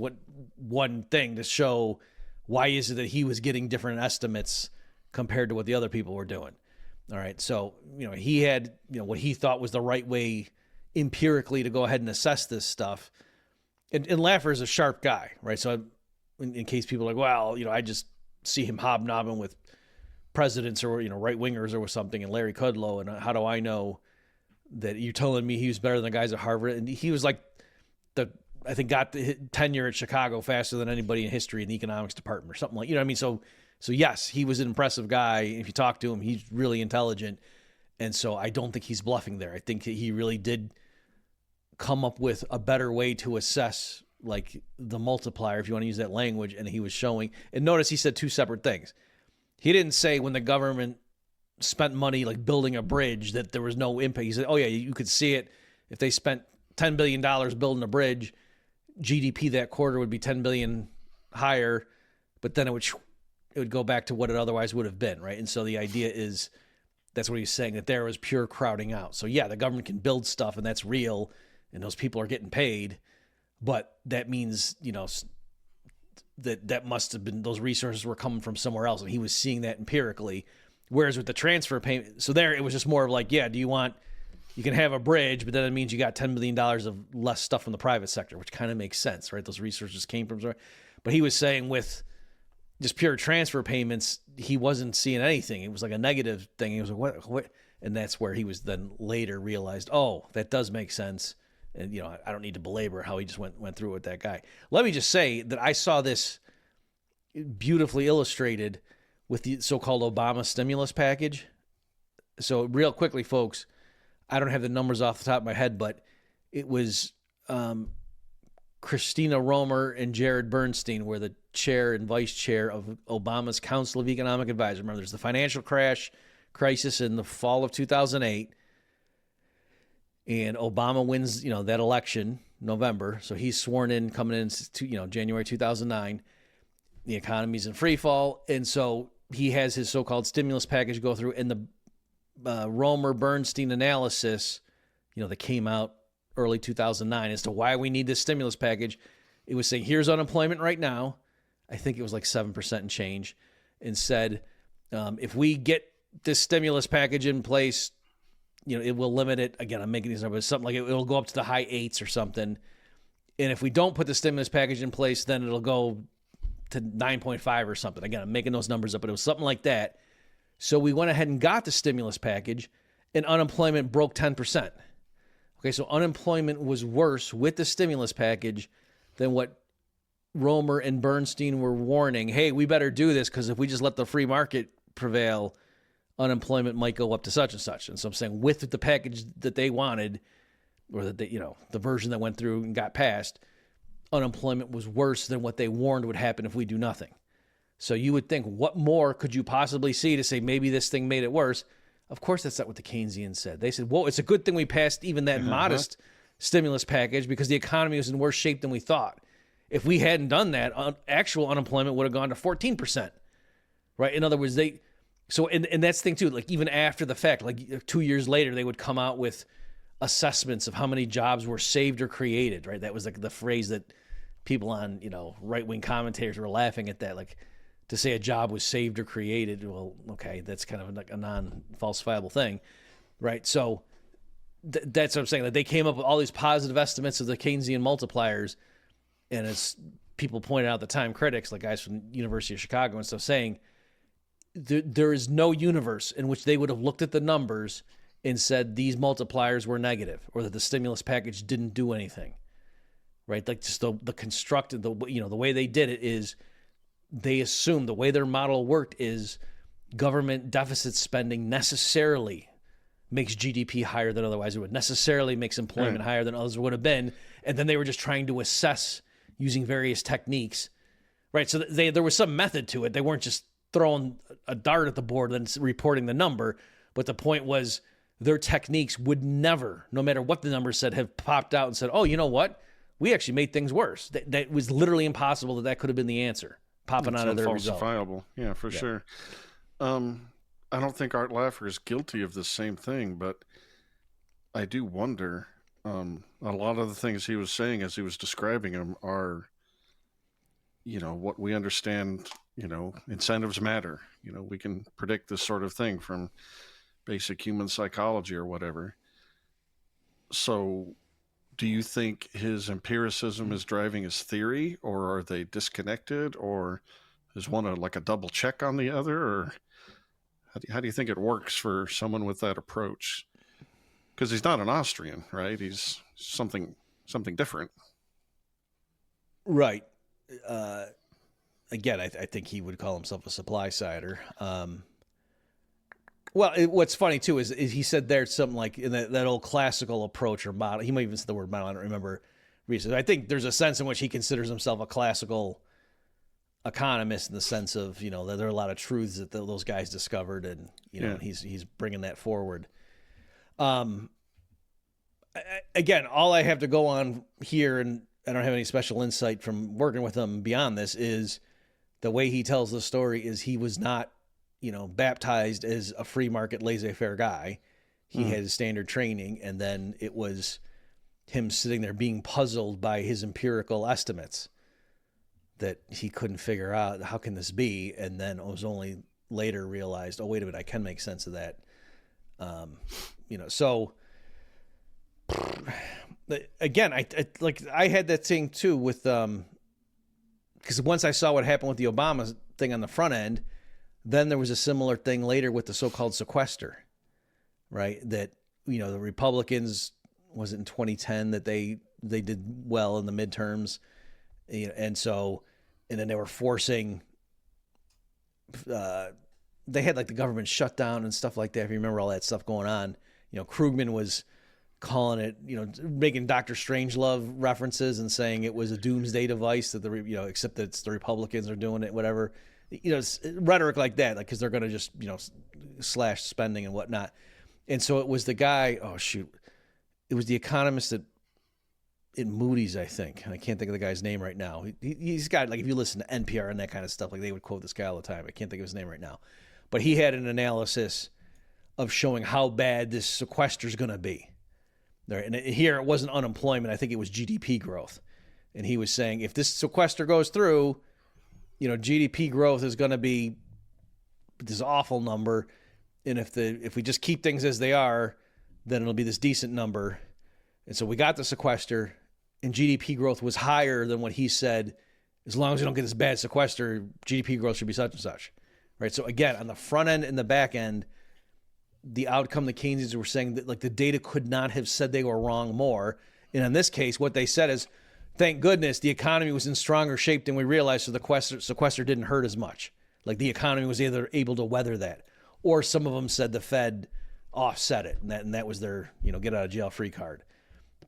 one thing to show why is it that he was getting different estimates compared to what the other people were doing. All right. So, he had, what he thought was the right way empirically to go ahead and assess this stuff. And Laffer is a sharp guy, right? So in case people are like, well, I just see him hobnobbing with presidents or, right wingers or something, and Larry Kudlow. And how do I know that you're telling me he was better than the guys at Harvard? And he was like I think got the tenure at Chicago faster than anybody in history in the economics department or something like, what I mean? So yes, he was an impressive guy. If you talk to him, he's really intelligent. And so I don't think he's bluffing there. I think that he really did come up with a better way to assess like the multiplier, if you want to use that language. And he was showing, and notice he said two separate things. He didn't say when the government spent money like building a bridge that there was no impact. He said, oh yeah, you could see it. If they spent $10 billion building a bridge, GDP that quarter would be 10 billion higher, but then it would go back to what it otherwise would have been, right? And so the idea is, that's what he's saying, that there was pure crowding out. So yeah, the government can build stuff and that's real and those people are getting paid, but that means, that must have been, those resources were coming from somewhere else, and he was seeing that empirically. Whereas with the transfer payment, so there it was just more of like, yeah, you can have a bridge, but then it means you got $10 million of less stuff from the private sector, which kind of makes sense, right? Those resources came from somewhere. But he was saying with just pure transfer payments, he wasn't seeing anything. It was like a negative thing. He was like, what? And that's where he was then later realized, oh, that does make sense. And, I don't need to belabor how he just went through it with that guy. Let me just say that I saw this beautifully illustrated with the so-called Obama stimulus package. So real quickly, folks, I don't have the numbers off the top of my head, but it was Christina Romer and Jared Bernstein were the chair and vice chair of Obama's Council of Economic Advisors. Remember, there's the financial crisis in the fall of 2008, and Obama wins, that election, November. So he's sworn in coming in to, January 2009. The economy's in free fall, and so he has his so-called stimulus package go through, and the Romer-Bernstein analysis, that came out early 2009 as to why we need this stimulus package. It was saying, here's unemployment right now. I think it was like 7% and change, and said, if we get this stimulus package in place, it will limit it. Again, I'm making these numbers, something like it'll go up to the high 8s or something. And if we don't put the stimulus package in place, then it'll go to 9.5 or something. Again, I'm making those numbers up, but it was something like that. So we went ahead and got the stimulus package, and unemployment broke 10%. Okay, so unemployment was worse with the stimulus package than what Romer and Bernstein were warning. Hey, we better do this because if we just let the free market prevail, unemployment might go up to such and such. And so I'm saying with the package that they wanted, or that they, the version that went through and got passed, unemployment was worse than what they warned would happen if we do nothing. So you would think, what more could you possibly see to say maybe this thing made it worse? Of course, that's not what the Keynesians said. They said, well, it's a good thing we passed even that modest stimulus package because the economy was in worse shape than we thought. If we hadn't done that, actual unemployment would have gone to 14%, right? In other words, and that's the thing too, like even after the fact, like 2 years later, they would come out with assessments of how many jobs were saved or created, right? That was like the phrase that people on, right-wing commentators were laughing at that, like to say a job was saved or created. Well, okay, that's kind of a non-falsifiable thing, right? So that's what I'm saying. That they came up with all these positive estimates of the Keynesian multipliers, and as people pointed out at the time, critics, like guys from the University of Chicago and stuff, saying there is no universe in which they would have looked at the numbers and said these multipliers were negative or that the stimulus package didn't do anything, right? Like just the constructed, the way they did it is they assumed the way their model worked is government deficit spending necessarily makes GDP higher than otherwise it would, necessarily makes employment higher than others would have been. And then they were just trying to assess using various techniques, right? So there was some method to it. They weren't just throwing a dart at the board and reporting the number. But the point was their techniques would never, no matter what the numbers said, have popped out and said, oh, you know what? We actually made things worse. That was literally impossible that could have been the answer popping out of their result. Falsifiable. Yeah, for sure. I don't think Art Laffer is guilty of the same thing, but I do wonder. A lot of the things he was saying as he was describing them are, what we understand, incentives matter. We can predict this sort of thing from basic human psychology or whatever. So do you think his empiricism is driving his theory, or are they disconnected, or is one like a double check on the other, or how do you think it works for someone with that approach? Because he's not an Austrian, right? He's something different. Right. Again, I think he would call himself a supply sider. What's funny too is he said there's something like in that old classical approach or model. He might even say the word model. I don't remember. Recently, I think there's a sense in which he considers himself a classical economist in the sense of, you know, that there are a lot of truths that those guys discovered, and you know, he's bringing that forward. Again, all I have to go on here, and I don't have any special insight from working with him beyond this, is the way he tells the story is he was not, you know, baptized as a free market laissez-faire guy. He had his standard training, and then it was him sitting there being puzzled by his empirical estimates that he couldn't figure out, how can this be? And then it was only later realized, oh, wait a minute, I can make sense of that. You know, so again, I had that thing too with, because once I saw what happened with the Obama thing on the front end, then there was a similar thing later with the so-called sequester, right? That, you know, the Republicans, was it in 2010 that they did well in the midterms, you know, and then they were forcing, they had like the government shutdown and stuff like that. If you remember all that stuff going on, you know, Krugman was calling it, you know, making Dr. Strangelove references and saying it was a doomsday device that you know, except that it's the Republicans are doing it, whatever, you know, rhetoric like that, like, cause they're going to just, you know, slash spending and whatnot. And so it was the guy, it was the economist in Moody's, I think. I can't think of the guy's name right now. He's got, like, if you listen to NPR and that kind of stuff, like, they would quote this guy all the time. I can't think of his name right now. But he had an analysis of showing how bad this sequester is going to be. And here it wasn't unemployment. I think it was GDP growth. And he was saying, if this sequester goes through, you know, GDP growth is going to be this awful number. And if we just keep things as they are, then it'll be this decent number. And so we got the sequester, and GDP growth was higher than what he said. As long as we don't get this bad sequester, GDP growth should be such and such, right? So again, on the front end and the back end, the outcome the Keynesians were saying that, like, the data could not have said they were wrong more. And in this case, what they said is, thank goodness the economy was in stronger shape than we realized, so the sequester didn't hurt as much. Like, the economy was either able to weather that, or some of them said the Fed offset it, and that was their, you know, get out of jail free card.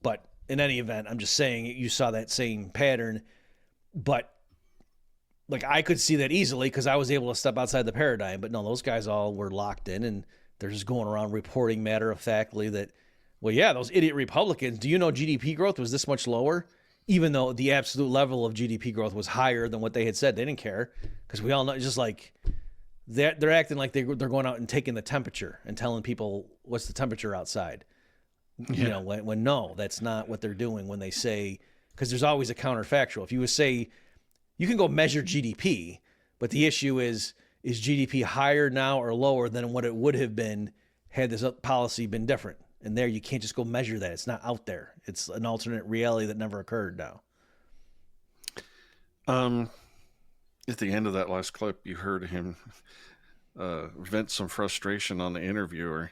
But in any event, I'm just saying you saw that same pattern. But, like, I could see that easily because I was able to step outside the paradigm. But no, those guys all were locked in, and they're just going around reporting matter-of-factly that, well, yeah, those idiot Republicans, do you know GDP growth was this much lower? Even though the absolute level of GDP growth was higher than what they had said. They didn't care because we all know, just like, they're acting like they're going out and taking the temperature and telling people what's the temperature outside. You know, when no, that's not what they're doing when they say, because there's always a counterfactual. If you would say, you can go measure GDP, but the issue is GDP higher now or lower than what it would have been had this policy been different? And there, you can't just go measure that. It's not out there. It's an alternate reality that never occurred now. At the end of that last clip, you heard him vent some frustration on the interviewer.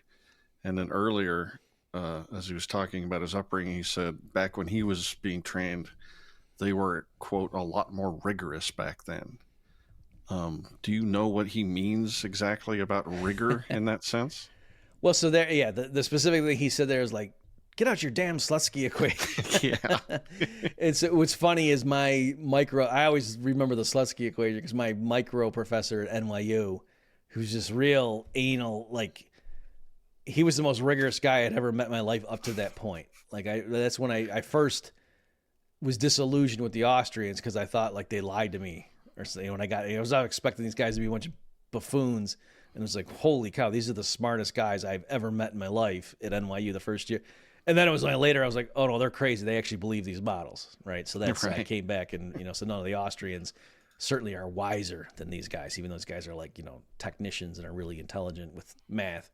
And then earlier, as he was talking about his upbringing, he said back when he was being trained, they were, quote, a lot more rigorous back then. Do you know what he means exactly about rigor in that sense? Well, so there, yeah, the specific thing he said there is like, get out your damn Slutsky equation. Yeah. What's funny is I always remember the Slutsky equation because my micro professor at NYU, who's just real anal, like, he was the most rigorous guy I'd ever met in my life up to that point. Like, that's when I first was disillusioned with the Austrians because I thought, like, they lied to me. Or when I was not expecting these guys to be a bunch of buffoons. And it was like, holy cow, these are the smartest guys I've ever met in my life at NYU the first year. And then it was only later I was like, oh no, they're crazy. They actually believe these models, right? So that's right. I came back and, you know, so none of the Austrians certainly are wiser than these guys, even though those guys are like, you know, technicians and are really intelligent with math.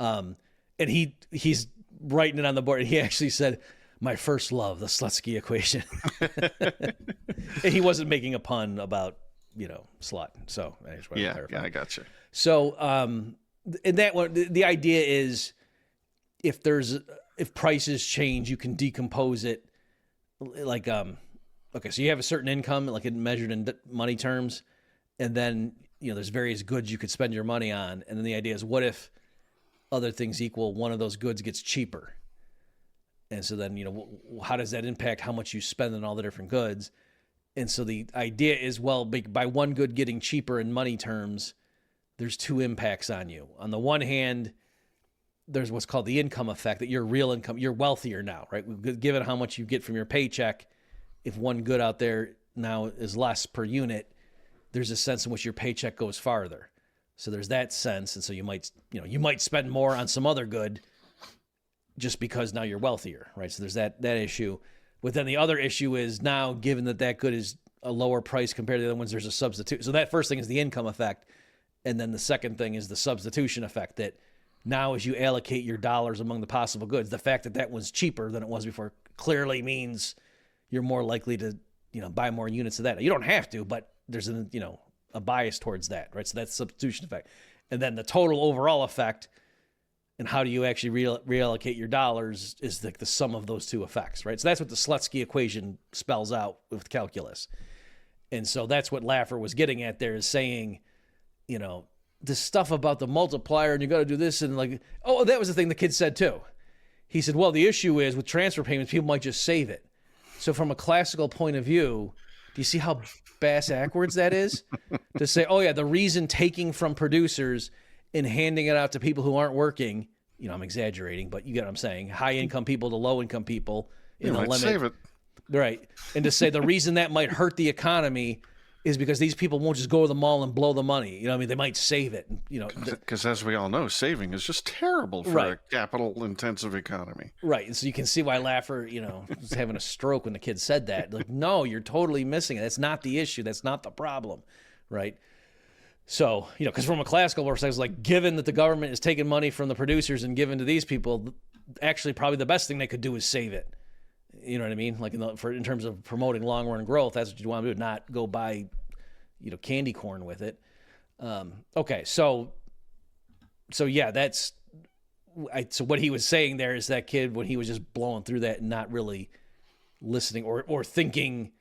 And he's writing it on the board, and he actually said, "My first love, the Slutsky equation." And he wasn't making a pun about, slut. So I just wanted to clarify. I got you. So, in that one, the idea is if prices change, you can decompose it like, okay, so you have a certain income, like it measured in money terms, and then, there's various goods you could spend your money on. And then the idea is, what if other things equal, one of those goods gets cheaper? And so then, how does that impact how much you spend on all the different goods? And so the idea is, well, by one good getting cheaper in money terms, there's two impacts on you. On the one hand, there's what's called the income effect, that your real income, you're wealthier now, right? Given how much you get from your paycheck, if one good out there now is less per unit, there's a sense in which your paycheck goes farther. So there's that sense. And so you might spend more on some other good just because now you're wealthier, right? So there's that issue. But then the other issue is, now, given that good is a lower price compared to the other ones, there's a substitute. So that first thing is the income effect. And then the second thing is the substitution effect, that now as you allocate your dollars among the possible goods, the fact that one's cheaper than it was before clearly means you're more likely to, buy more units of that. You don't have to, but there's a bias towards that, right? So that's substitution effect. And then the total overall effect, and how do you actually reallocate your dollars, is like the sum of those two effects, right? So that's what the Slutsky equation spells out with calculus. And so that's what Laffer was getting at there, is saying, this stuff about the multiplier and you got to do this, and like, oh, that was the thing the kid said too. He said, well, the issue is with transfer payments, people might just save it. So from a classical point of view, do you see how bass-ackwards that is? To say, oh yeah, the reason taking from producers and handing it out to people who aren't working, I'm exaggerating, but you get what I'm saying, high-income people to low-income people in the limit. Save it. Right. And to say the reason that might hurt the economy is because these people won't just go to the mall and blow the money. They might save it. Because as we all know, saving is just terrible for a capital-intensive economy. Right. And so you can see why Laffer, was having a stroke when the kid said that. Like, no, you're totally missing it. That's not the issue. That's not the problem. Right. So, because from a classical perspective, like, given that the government is taking money from the producers and giving to these people, actually probably the best thing they could do is save it. You know what I mean? Like in terms of promoting long-run growth, that's what you want to do, not go buy, candy corn with it. Okay, so yeah, so what he was saying there is that kid, when he was just blowing through that and not really listening or thinking,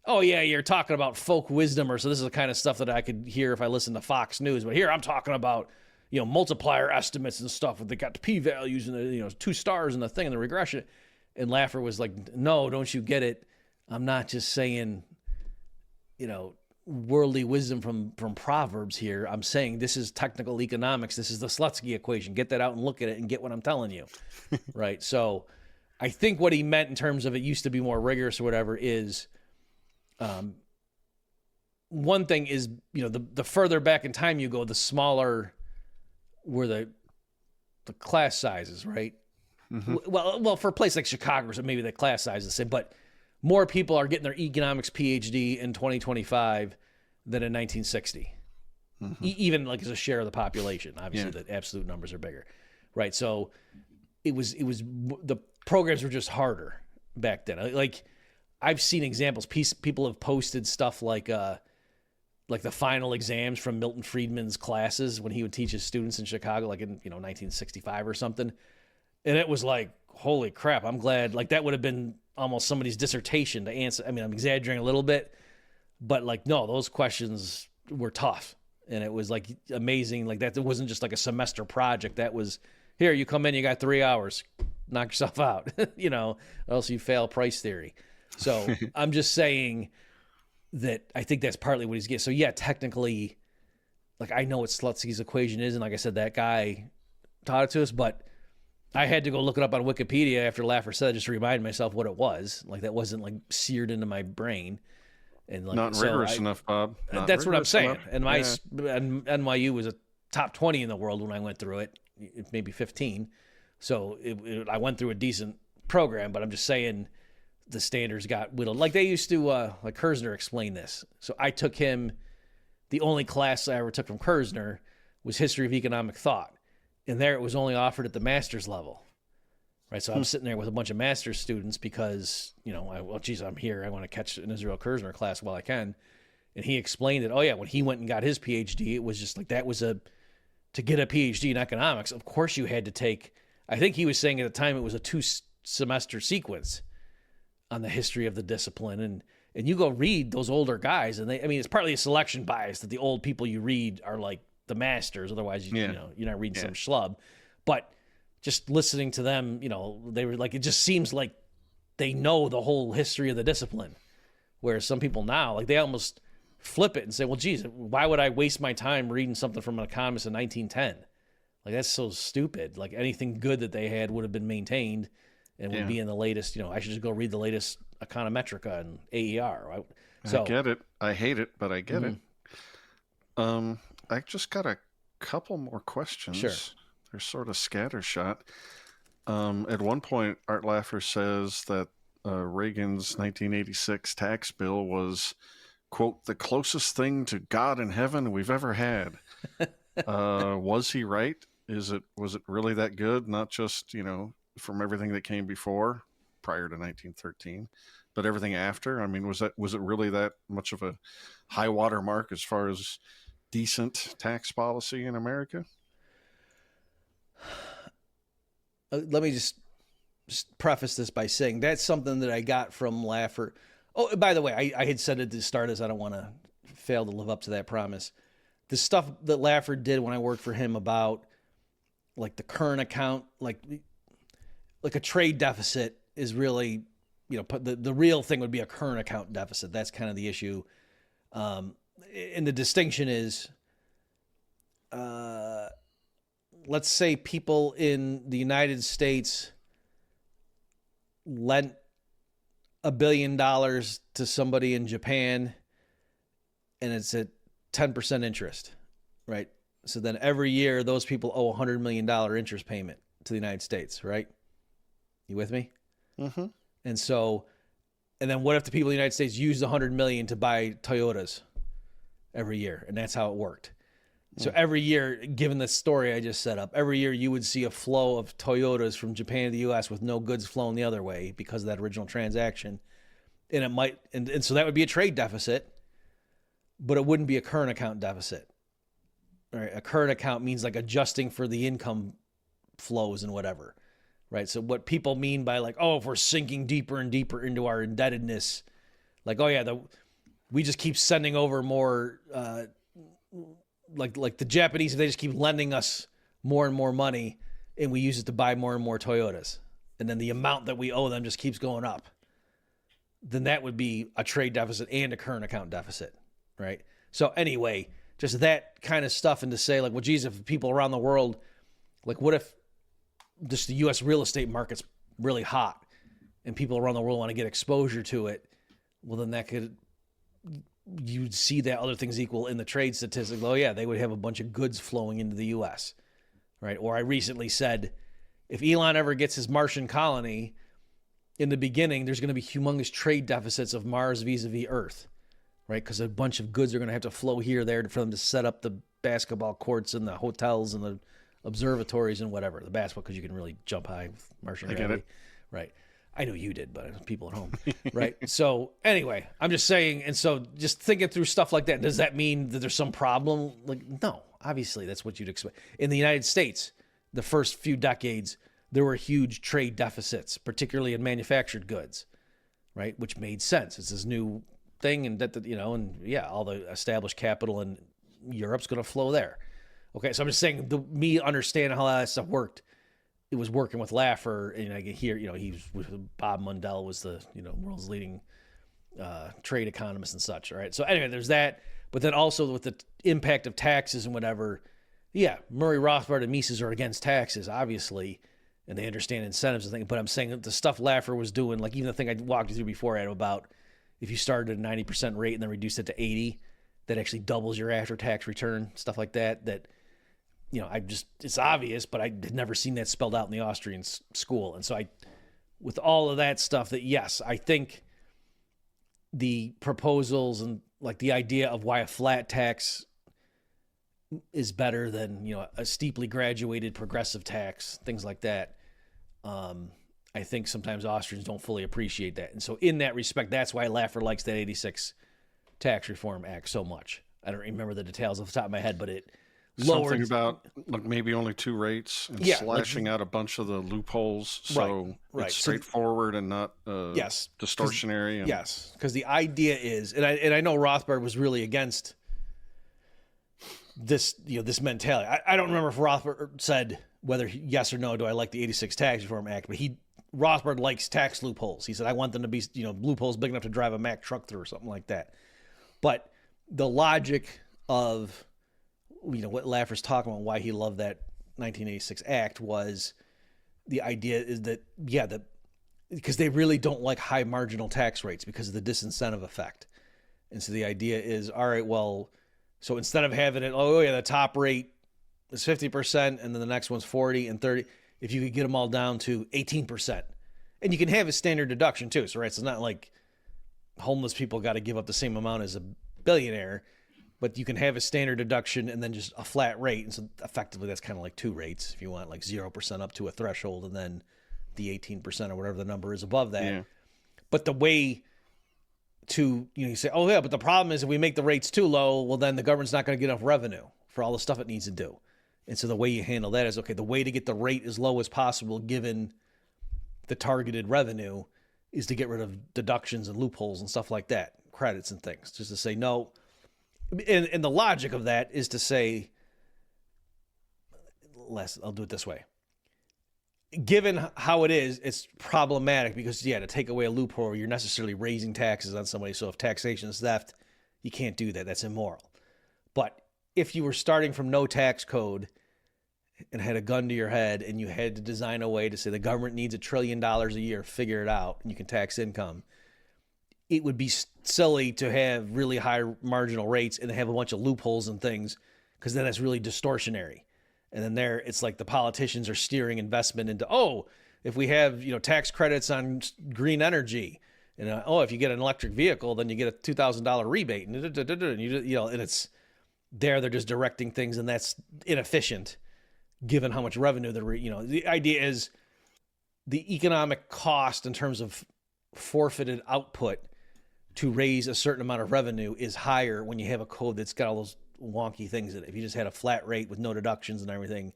oh yeah, you're talking about folk wisdom, or so this is the kind of stuff that I could hear if I listened to Fox News. But here I'm talking about, multiplier estimates and stuff. They got the p-values and the 2 stars and the thing and the regression. And Laffer was like, no, don't you get it? I'm not just saying, worldly wisdom from Proverbs here. I'm saying this is technical economics. This is the Slutsky equation. Get that out and look at it and get what I'm telling you. Right? So I think what he meant in terms of it used to be more rigorous or whatever is, one thing is, the further back in time you go, the smaller were the class sizes, right? Mm-hmm. Well, for a place like Chicago, so maybe the class size is the same, but more people are getting their economics PhD in 2025 than in 1960. Mm-hmm. Even like as a share of the population. Obviously, the absolute numbers are bigger, right? So it was the programs were just harder back then. Like, I've seen examples. People have posted stuff like the final exams from Milton Friedman's classes when he would teach his students in Chicago, like in 1965 or something. And it was like, holy crap, I'm glad. Like, that would have been almost somebody's dissertation to answer. I mean, I'm exaggerating a little bit, but like, no, those questions were tough. And it was like amazing. Like, that it wasn't just like a semester project. That was, here, you come in, you got 3 hours, knock yourself out, or else you fail price theory. So I'm just saying that I think that's partly what he's getting. So yeah, technically, like, I know what Slutsky's equation is. And like I said, that guy taught it to us, but I had to go look it up on Wikipedia after Laffer said it, just to remind myself what it was. Like, that wasn't like seared into my brain. And like, not rigorous enough, Bob. Not that's what I'm saying. Enough. And NYU was a top 20 in the world when I went through it, maybe 15. So I went through a decent program, but I'm just saying the standards got whittled. Like they used to, like Kersner explained this. So I took him, the only class I ever took from Kersner was History of Economic Thought. and there it was only offered at the master's level. Right. So I'm sitting there with a bunch of master's students because, I'm here. I want to catch an Israel Kirzner class while I can. And he explained it. Oh, yeah. When he went and got his PhD, it was just like that was to get a PhD in economics. Of course, you had to take, I think he was saying at the time it was a 2-semester sequence on the history of the discipline. And you go read those older guys, and it's partly a selection bias that the old people you read are like the masters. Otherwise, you're not reading some schlub. But just listening to them, they were like, it just seems like they know the whole history of the discipline. Whereas some people now, like they almost flip it and say, well, geez, why would I waste my time reading something from an economist in 1910? Like, that's so stupid. Like, anything good that they had would have been maintained and would be in the latest, I should just go read the latest Econometrica and AER. Right? So, I get it. I hate it, but I get it. I just got a couple more questions. Sure. They're sort of scattershot. At one point, Art Laffer says that Reagan's 1986 tax bill was, quote, the closest thing to God in heaven we've ever had. Was he right? Was it really that good? Not just, from everything that came before, prior to 1913, but everything after? I mean, was it really that much of a high water mark as far as decent tax policy in America? Let me just preface this by saying that's something that I got from Laffer. Oh, by the way, I had said at the start as I don't want to fail to live up to that promise. The stuff that Laffer did when I worked for him about like the current account, like a trade deficit is really, the real thing would be a current account deficit. That's kind of the issue. And the distinction is, let's say people in the United States lent $1 billion to somebody in Japan, and it's at 10% interest, right? So then every year those people owe $100 million interest payment to the United States, right? You with me? Mm-hmm. And then what if the people in the United States used $100 million to buy Toyotas every year? And that's how it worked. So every year, given the story I just set up, every year you would see a flow of Toyotas from Japan to the U.S. with no goods flowing the other way because of that original transaction. And it might, and so that would be a trade deficit, but it wouldn't be a current account deficit. Right? A current account means like adjusting for the income flows and whatever. Right? So what people mean by like, oh, if we're sinking deeper and deeper into our indebtedness, like, oh yeah, we just keep sending over more, like the Japanese, if they just keep lending us more and more money and we use it to buy more and more Toyotas, and then the amount that we owe them just keeps going up, then that would be a trade deficit and a current account deficit, right? So anyway, just that kind of stuff, and to say like, well, geez, if people around the world, like what if just the U.S. real estate market's really hot and people around the world want to get exposure to it, well, then that could, you'd see that other things equal in the trade statistics. Oh yeah, they would have a bunch of goods flowing into the U.S., right? Or I recently said, if Elon ever gets his Martian colony, in the beginning, there's going to be humongous trade deficits of Mars vis-a-vis Earth, right? Because a bunch of goods are going to have to flow here, there for them to set up the basketball courts and the hotels and the observatories and whatever. The basketball, because you can really jump high with Martian gravity. Get it. Right. I know you did, but people at home, right? So anyway, I'm just saying, and so just thinking through stuff like that, does that mean that there's some problem? Like, no, obviously that's what you'd expect. In the United States, the first few decades, there were huge trade deficits, particularly in manufactured goods, right? Which made sense. It's this new thing, and all the established capital in Europe's going to flow there. Okay, so I'm just saying, me understanding how that stuff worked, it was working with Laffer, and I can hear, he was with Bob Mundell, was the world's leading trade economist and such. All right, so anyway, there's that, but then also with the impact of taxes and whatever, yeah, Murray Rothbard and Mises are against taxes, obviously, and they understand incentives and things. But I'm saying that the stuff Laffer was doing, like even the thing I walked you through before, Adam, about if you started at a 90% rate and then reduced it to 80, that actually doubles your after-tax return, stuff like that. That it's obvious, but I had never seen that spelled out in the Austrian school. And so with all of that stuff, that yes, I think the proposals and like the idea of why a flat tax is better than, you know, a steeply graduated progressive tax, things like that. I think sometimes Austrians don't fully appreciate that. And so in that respect, that's why Laffer likes that 86 Tax Reform Act so much. I don't remember the details off the top of my head, but it lowered something about like maybe only 2 rates and slashing out a bunch of the loopholes, so it's straightforward and not distortionary. And... Yes, because the idea is, and I know Rothbard was really against this, you know, this mentality. I don't remember if Rothbard said whether yes or no do I like the 86 Tax Reform Act, but Rothbard likes tax loopholes. He said I want them to be, you know, loopholes big enough to drive a Mack truck through or something like that. But the logic of, you know, what Laffer's talking about, why he loved that 1986 Act was the idea is that, because they really don't like high marginal tax rates because of the disincentive effect. And so the idea is, all right, well, so instead of having it, the top rate is 50% and then the next one's 40 and 30, if you could get them all down to 18%. And you can have a standard deduction too. So, right, so it's not like homeless people got to give up the same amount as a billionaire, but you can have a standard deduction and then just a flat rate. And so effectively that's kind of like 2 rates if you want, like 0% up to a threshold and then the 18% or whatever the number is above that. Yeah. But the way to, you know, you say, but the problem is if we make the rates too low, well, then the government's not going to get enough revenue for all the stuff it needs to do. And so the way you handle that is, okay, the way to get the rate as low as possible given the targeted revenue is to get rid of deductions and loopholes and stuff like that, credits and things, just to say no. And the logic of that is to say, I'll do it this way. Given how it is, it's problematic because, to take away a loophole, you're necessarily raising taxes on somebody. So if taxation is theft, you can't do that. That's immoral. But if you were starting from no tax code and had a gun to your head and you had to design a way to say the government needs $1 trillion a year, figure it out, and you can tax income, it would be silly to have really high marginal rates and have a bunch of loopholes and things, because then it's really distortionary. And then there, it's like the politicians are steering investment into, if we have, tax credits on green energy, and if you get an electric vehicle, then you get a $2,000 rebate, and and it's they're just directing things, and that's inefficient, given how much revenue the idea is the economic cost in terms of forfeited output to raise a certain amount of revenue is higher when you have a code that's got all those wonky things in it. If you just had a flat rate with no deductions and everything,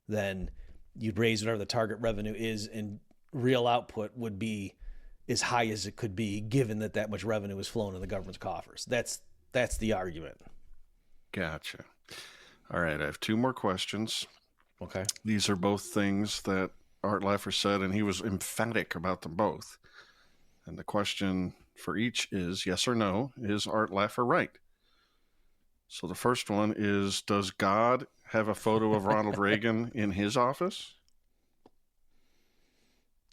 then you'd raise whatever the target revenue is, and real output would be as high as it could be, given that much revenue is flowing in the government's coffers. That's the argument. Gotcha. All right, I have 2 more questions. Okay. These are both things that Art Laffer said, and he was emphatic about them both. And the question for each is yes or no, is Art Laffer right? So the first one is, does God have a photo of Ronald Reagan in his office?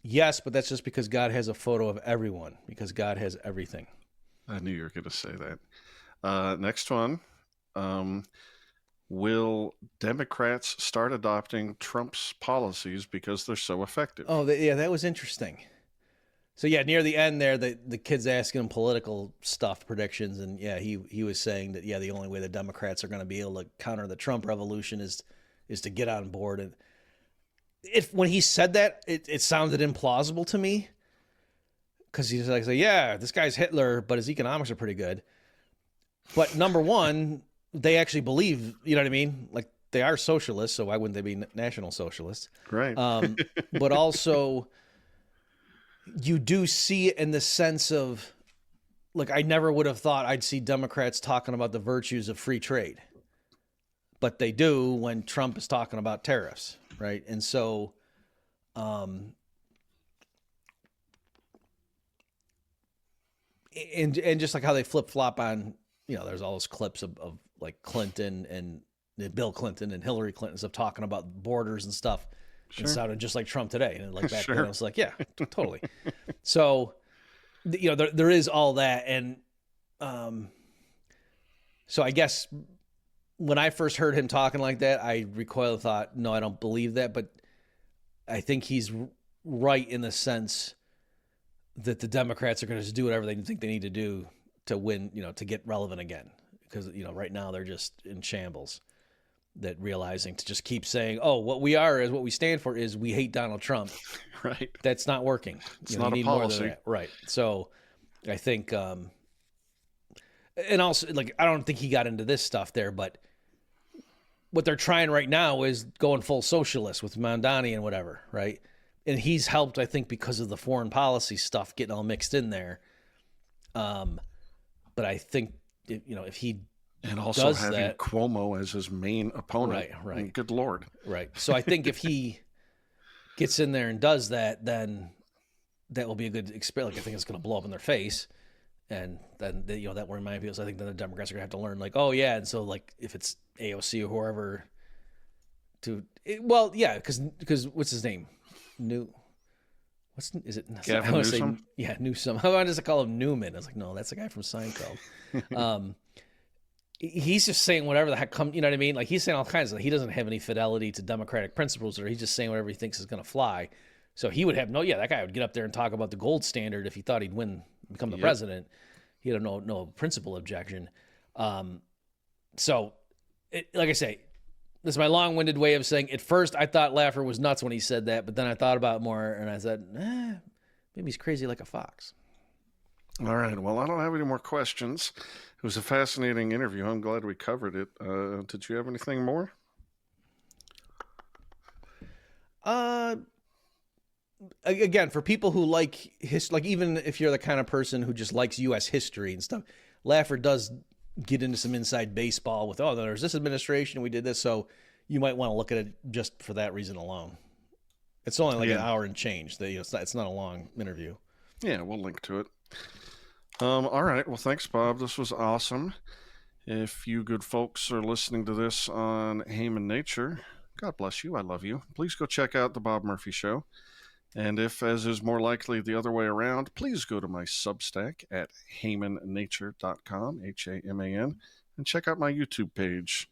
Yes, but that's just because God has a photo of everyone, because God has everything. I knew you were going to say that. Next one. Will Democrats start adopting Trump's policies because they're so effective? That was interesting. So near the end there, the kid's asking him political stuff, predictions, and he was saying that the only way the Democrats are going to be able to counter the Trump revolution is to get on board. And when he said that, it sounded implausible to me, because he's like, this guy's Hitler, but his economics are pretty good. But number one, they actually believe, you know what I mean? Like, they are socialists, so why wouldn't they be national socialists? Right. But also, you do see it in the sense of, like, I never would have thought I'd see Democrats talking about the virtues of free trade. But they do when Trump is talking about tariffs, right? And so, and just like how they flip-flop on, there's all those clips of like Clinton and Bill Clinton and Hillary Clinton stuff talking about borders and stuff. Sure. It sounded just like Trump today. And like back then, I was like, yeah, totally. So, there is all that. And so I guess when I first heard him talking like that, I recoiled and thought, no, I don't believe that. But I think he's right in the sense that the Democrats are going to just do whatever they think they need to do to win, to get relevant again. Because, right now they're just in shambles. that realizing to just keep saying, oh, what we are is what we stand for is we hate Donald Trump. Right. That's not working. It's you not a need more than policy. that. Right. So I think, and also, like, I don't think he got into this stuff there, but what they're trying right now is going full socialist with Mamdani and whatever, right? And he's helped, I think, because of the foreign policy stuff getting all mixed in there. But I think, if he And also does having that, Cuomo as his main opponent. Right. And good Lord. Right. So I think if he gets in there and does that, then that will be a good experience. Like, I think it's going to blow up in their face. And then, that will remind people. So I think then the Democrats are going to have to learn, like, oh, yeah. And so, like, if it's AOC or whoever because what's his name? Is it? Gavin Newsom? Newsom. I wanted to call him Newman. I was like, no, that's the guy from Seinfeld. He's just saying whatever the heck comes, you know what I mean? Like, he's saying all kinds of, he doesn't have any fidelity to democratic principles, or he's just saying whatever he thinks is going to fly. So he would have that guy would get up there and talk about the gold standard if he thought he'd become the president. He had no principle objection. So, like I say, this is my long-winded way of saying, at first I thought Laffer was nuts when he said that, but then I thought about it more and I said, maybe he's crazy like a fox. All right. Well, I don't have any more questions. It was a fascinating interview. I'm glad we covered it. Did you have anything more? Again, for people who like like even if you're the kind of person who just likes U.S. history and stuff, Laffer does get into some inside baseball with, there's this administration, we did this, so you might want to look at it just for that reason alone. It's only like an hour and change. It's not a long interview. Yeah, we'll link to it. All right. Well, thanks, Bob. This was awesome. If you good folks are listening to this on Heyman Nature, God bless you. I love you. Please go check out The Bob Murphy Show. And if, as is more likely the other way around, please go to my Substack at heymannature.com, Haman, and check out my YouTube page.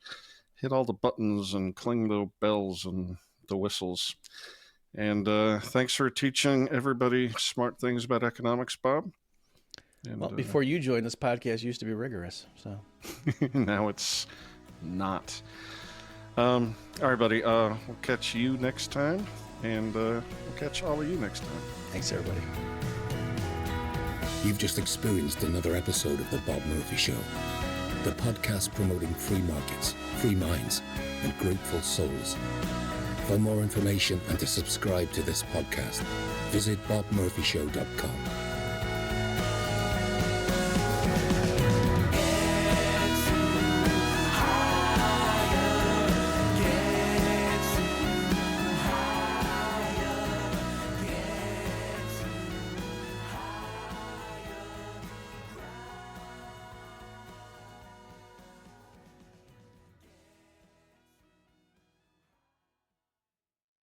Hit all the buttons and cling the bells and the whistles. And thanks for teaching everybody smart things about economics, Bob. And, well, before you joined, this podcast used to be rigorous, so now it's not. All right, buddy. We'll catch you next time, and we'll catch all of you next time. Thanks, everybody. You've just experienced another episode of The Bob Murphy Show, the podcast promoting free markets, free minds, and grateful souls. For more information and to subscribe to this podcast, visit bobmurphyshow.com.